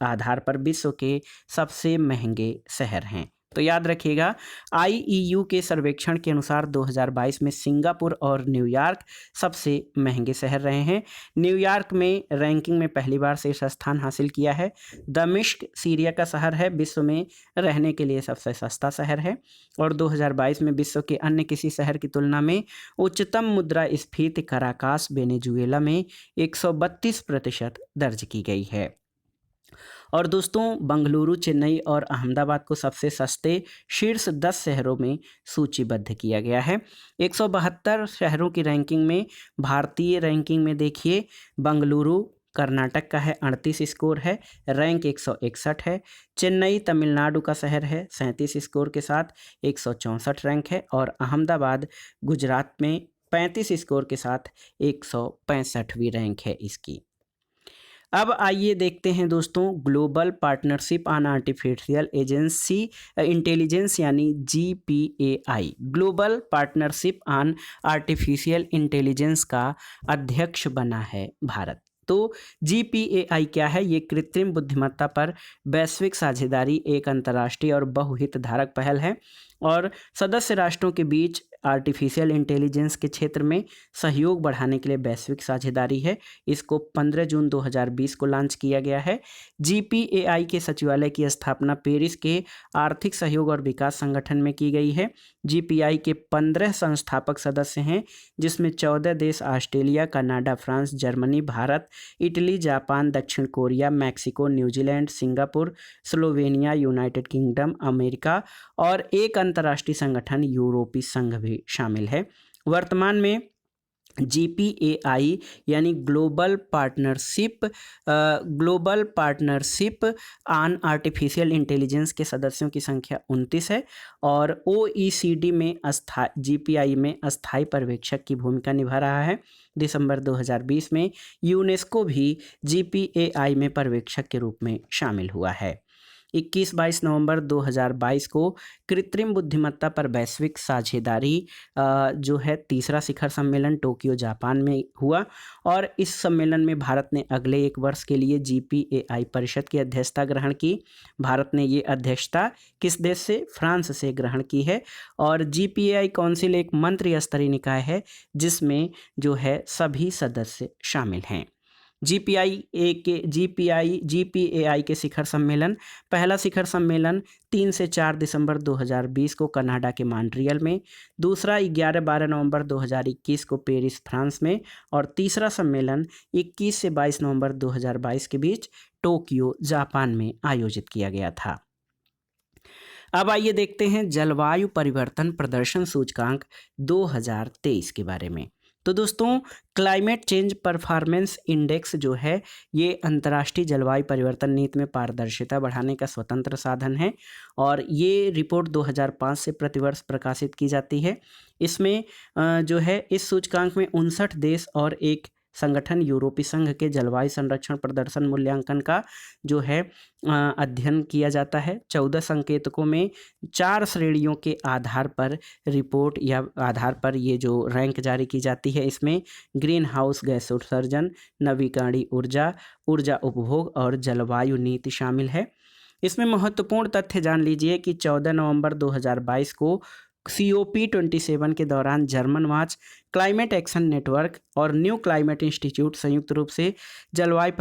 आधार पर विश्व के सबसे महंगे शहर हैं। तो याद रखिएगा, IEU के सर्वेक्षण के अनुसार 2022 में सिंगापुर और न्यूयॉर्क सबसे महंगे शहर रहे हैं। न्यूयॉर्क में रैंकिंग में पहली बार शीर्ष स्थान हासिल किया है। दमिश्क सीरिया का शहर है, विश्व में रहने के लिए सबसे सस्ता शहर है और 2022 में विश्व के अन्य किसी शहर की तुलना में उच्चतम मुद्रास्फीति कराकास वेनेजुएला में 132% दर्ज की गई है। और दोस्तों, बंगलुरु, चेन्नई और अहमदाबाद को सबसे सस्ते शीर्ष 10 शहरों में सूचीबद्ध किया गया है। 172 शहरों की रैंकिंग में भारतीय रैंकिंग में देखिए, बंगलुरु कर्नाटक का है, 38 स्कोर है, रैंक 161 है। चेन्नई तमिलनाडु का शहर है, 37 स्कोर के साथ 164 रैंक है और अहमदाबाद गुजरात में 35 स्कोर के साथ 165वीं रैंक है इसकी। अब आइए देखते हैं दोस्तों, global partnership on artificial intelligence यानी GPAI, global partnership on artificial intelligence का अध्यक्ष बना है भारत। तो GPAI क्या है? ये कृत्रिम बुद्धिमत्ता पर वैश्विक साझेदारी एक अंतर्राष्ट्रीय और बहुहितधारक पहल है और सदस्य राष्ट्रों के बीच आर्टिफिशियल इंटेलिजेंस के क्षेत्र में सहयोग बढ़ाने के लिए वैश्विक साझेदारी है। इसको 15 जून 2020 को लॉन्च किया गया है। GPAI के सचिवालय की स्थापना पेरिस के आर्थिक सहयोग और विकास संगठन में की गई है। GPI के 15 संस्थापक सदस्य हैं, जिसमें 14 देश Australia, Canada, France, Germany, Bharat, Italy, Japan, दक्षिण Korea, Mexico, New Zealand, Singapore, Slovenia, United Kingdom, America और एक अंतर्राष्ट्रीय संगठन यूरोपीय संघ भी शामिल है। वर्तमान में GPAI यानी global partnership on artificial intelligence के सदस्यों की संख्या 29 है और OECD में GPI में अस्थायी पर्यवेक्षक की भूमिका निभा रहा है। दिसंबर 2020 में यूनेस्को भी GPAI में पर्यवेक्षक के रूप में शामिल हुआ है। 21-22 नवंबर 2022 को कृत्रिम बुद्धिमत्ता पर वैश्विक साझेदारी जो है तीसरा शिखर सम्मेलन टोक्यो जापान में हुआ और इस सम्मेलन में भारत ने अगले 1 वर्ष के लिए GPAI परिषद की अध्यक्षता ग्रहण की। भारत ने ये अध्यक्षता किस देश से? फ्रांस से ग्रहण की है और GPAI काउंसिल एक मंत्रि स्तरीय निकाय है जिसमें जो है सभी सदस्य शामिल हैं। GPAI के शिखर सम्मेलन, पहला शिखर सम्मेलन 3 से 4 दिसंबर 2020 को कनाडा के मॉन्ट्रियल में, दूसरा 11-12 नवंबर 2021 को पेरिस फ्रांस में और तीसरा सम्मेलन 21 से 22 नवंबर 2022 के बीच टोक्यो जापान में आयोजित किया गया था। अब आइए देखते हैं जलवायु परिवर्तन प्रदर्शन सूचकांक 2023 के बारे में। तो दोस्तों, क्लाइमेट चेंज परफॉर्मेंस इंडेक्स जो है ये अंतर्राष्ट्रीय जलवायु परिवर्तन नीति में पारदर्शिता बढ़ाने का स्वतंत्र साधन है और ये रिपोर्ट 2005 से प्रतिवर्ष प्रकाशित की जाती है। इसमें जो है इस सूचकांक में 59 देश और एक संगठन यूरोपीय संघ के जलवायु संरक्षण प्रदर्शन मूल्यांकन का जो है अध्ययन किया जाता है। 14 संकेतकों में 4 श्रेणियों के आधार पर रिपोर्ट या आधार पर ये जो रैंक जारी की जाती है। इसमें ग्रीन हाउस गैस उत्सर्जन, नवीकरणीय ऊर्जा, ऊर्जा उपभोग और जलवायु नीति शामिल है। इसमें महत्वपूर्ण तथ्य जान लीजिए कि 14 नवंबर 2022 को COP27 के दौरान German watch, climate action network और न्यू क्लाइमेट इंस्टीट्यूट संयुक्त रूप से जलवायु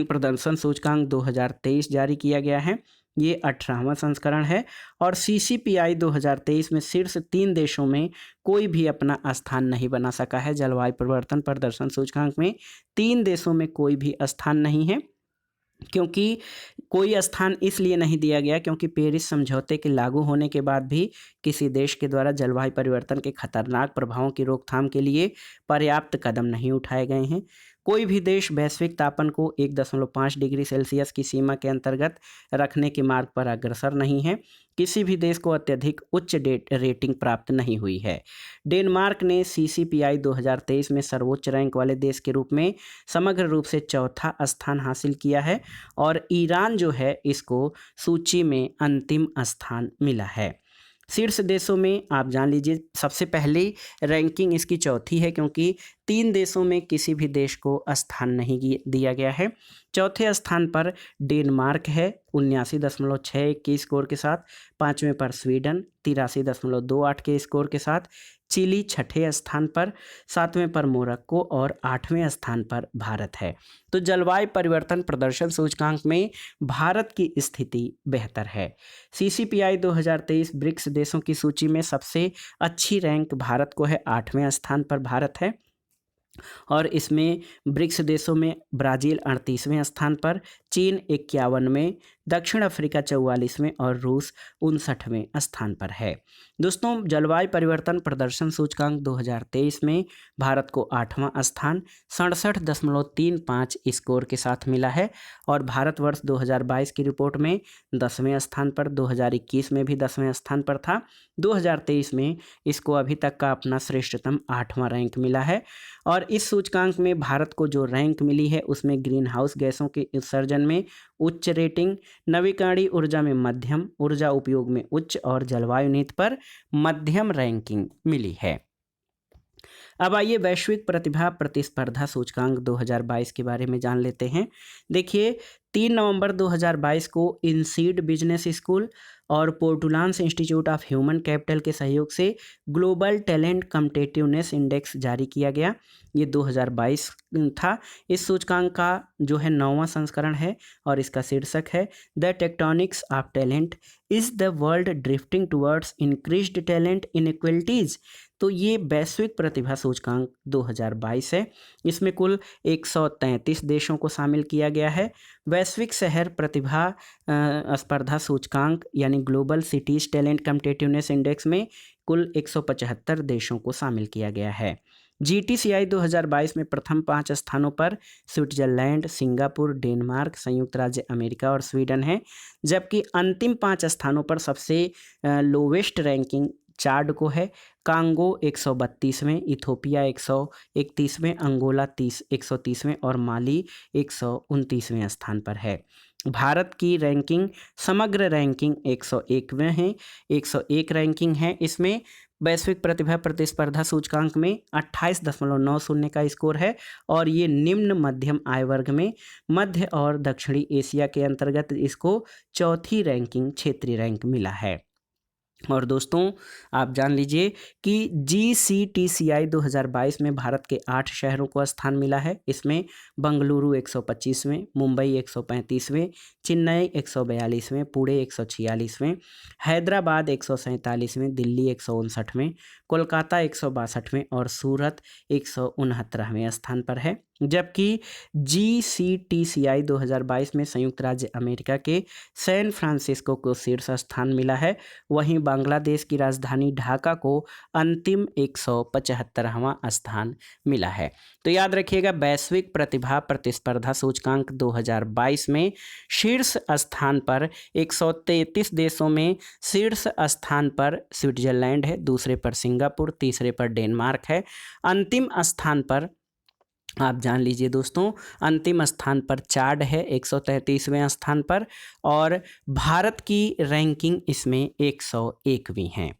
प्रदर्शन सूचकांक 2023 जारी किया गया है। ये 18वां संस्करण है और CCPI 2023 में शीर्ष 3 देशों में कोई भी अपना स्थान नहीं बना सका है। जलवायु परिवर्तन प्रदर्शन सूचकांक में 3 देशों में कोई भी स्थान नहीं है, क्योंकि कोई स्थान इसलिए नहीं दिया गया क्योंकि पेरिस समझौते के लागू होने के बाद भी किसी देश के द्वारा जलवायु परिवर्तन के खतरनाक प्रभावों की रोकथाम के लिए पर्याप्त कदम नहीं उठाए गए हैं। कोई भी देश वैश्विक तापन को 1.5 डिग्री सेल्सियस की सीमा के अंतर्गत रखने के मार्ग पर अग्रसर नहीं है। किसी भी देश को अत्यधिक उच्च रेटिंग प्राप्त नहीं हुई है। डेनमार्क ने CCPI 2023 में सर्वोच्च रैंक वाले देश के रूप में समग्र रूप से 4था स्थान हासिल किया है और ईरान जो है इसको सूची में अंतिम स्थान मिला है। शीर्ष देशों में आप जान लीजिए, सबसे पहले रैंकिंग इसकी 4थी है क्योंकि 3 देशों में किसी भी देश को स्थान नहीं दिया गया है। चौथे स्थान पर डेनमार्क है 79.61 के स्कोर के साथ, 5वें पर स्वीडन 83.28 के स्कोर के साथ, चिली 6ठे स्थान पर, 7वें पर मोरक्को और 8वें स्थान पर भारत है। तो जलवायु परिवर्तन प्रदर्शन सूचकांक में भारत की स्थिति बेहतर है। CCPI 2023 ब्रिक्स देशों की सूची में सबसे अच्छी रैंक भारत को है, 8वें स्थान पर भारत है और इसमें ब्रिक्स देशों में ब्राज़ील 38वें स्थान पर, चीन 51वें, दक्षिण अफ्रीका 44वें और रूस 59वें स्थान पर है। दोस्तों, जलवायु परिवर्तन प्रदर्शन सूचकांक 2023 में भारत को 8वां स्थान 67.35 स्कोर के साथ मिला है और भारतवर्ष 2022 की रिपोर्ट में 10वें स्थान पर, 2021 में भी 10वें स्थान पर था। 2023 में इसको अभी तक का अपना श्रेष्ठतम 8वां रैंक मिला है और इस सूचकांक में भारत को जो रैंक मिली है उसमें ग्रीन हाउस गैसों के उत्सर्जन में उच्च रेटिंग, नवीकरणीय ऊर्जा में मध्यम, ऊर्जा उपयोग में उच्च और जलवायु नीति पर मध्यम रैंकिंग मिली है। अब आइए वैश्विक प्रतिभा प्रतिस्पर्धा सूचकांक 2022 के बारे में जान लेते हैं। देखिए, 3 नवंबर 2022 को इनसीड बिजनेस स्कूल और पोर्टुलान्स इंस्टीट्यूट ऑफ ह्यूमन कैपिटल के सहयोग से ग्लोबल टैलेंट कम्पिटिटिवनेस इंडेक्स जारी किया गया। ये 2022 था। इस सूचकांक का जो है 9वां संस्करण है और इसका शीर्षक है the tectonics of talent, is the world drifting towards increased talent inequalities. तो ये वैश्विक प्रतिभा सूचकांक 2022 है। इसमें कुल 133 देशों को शामिल किया गया है। वैश्विक शहर प्रतिभा स्पर्धा सूचकांक यानी global cities talent competitiveness index में कुल 175 देशों को शामिल किया गया है। GTCI 2022 में प्रथम 5 स्थानों पर स्विट्जरलैंड, सिंगापुर, डेनमार्क, संयुक्त राज्य अमेरिका और स्वीडन है, जबकि अंतिम 5 स्थानों पर सबसे लोवेस्ट रैंकिंग चाड को है। कांगो 132वें, इथोपिया 131वें, अंगोला 130वें और माली 129वें स्थान पर है। भारत की रैंकिंग समग्र रैंकिंग 101वें है, 101 रैंकिंग है। इसमें वैश्विक प्रतिभा प्रतिस्पर्धा सूचकांक में 28.90 का स्कोर है और ये निम्न मध्यम आय वर्ग में मध्य और दक्षिणी एशिया के अंतर्गत इसको चौथी रैंकिंग क्षेत्रीय रैंक मिला है। और दोस्तों आप जान लीजिए कि GCTCI 2022 में भारत के 8 शहरों को स्थान मिला है। इसमें बंगलुरु 125वें, मुंबई 135वें, चेन्नई 142वें, पुणे 146वें, हैदराबाद 147वें, दिल्ली 159वें, कोलकाता 162वें और सूरत 169वें स्थान पर है। जबकि GCTCI 2022 में संयुक्त राज्य अमेरिका के सैन फ्रांसिस्को को शीर्ष स्थान मिला है। वहीं बांग्लादेश की राजधानी ढाका को अंतिम 175वां स्थान मिला है। तो याद रखिएगा, वैश्विक प्रतिभा प्रतिस्पर्धा सूचकांक 2022 में शीर्ष स्थान पर 133 देशों में शीर्ष स्थान पर स्विट्जरलैंड है, दूसरे पर सिंगापुर, तीसरे पर डेनमार्क है। अंतिम स्थान पर आप जान लीजिए दोस्तों, अंतिम स्थान पर चाड है 133वें स्थान पर और भारत की रैंकिंग इसमें 101वीं है।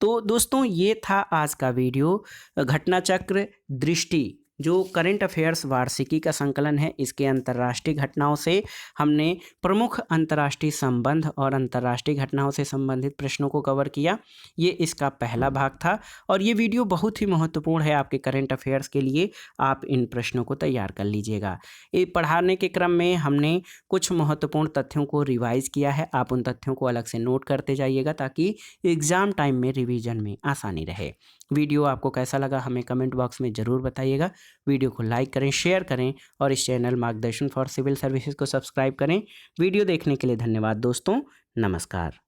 तो दोस्तों ये था आज का वीडियो। घटनाचक्र दृष्टि जो करंट अफेयर्स वार्षिकी का संकलन है, इसके अंतर्राष्ट्रीय घटनाओं से हमने प्रमुख अंतर्राष्ट्रीय संबंध और अंतर्राष्ट्रीय घटनाओं से संबंधित प्रश्नों को कवर किया। ये इसका पहला भाग था और ये वीडियो बहुत ही महत्वपूर्ण है आपके करंट अफेयर्स के लिए। आप इन प्रश्नों को तैयार कर लीजिएगा। ये पढ़ाने के क्रम में हमने कुछ महत्वपूर्ण तथ्यों को रिवाइज किया है। आप उन तथ्यों को अलग से नोट करते जाइएगा ताकि एग्ज़ाम टाइम में रिवीजन में आसानी रहे। वीडियो आपको कैसा लगा हमें कमेंट बॉक्स में ज़रूर बताइएगा। वीडियो को लाइक करें, शेयर करें और इस चैनल मार्गदर्शन फॉर सिविल सर्विसेज को सब्सक्राइब करें। वीडियो देखने के लिए धन्यवाद दोस्तों। नमस्कार।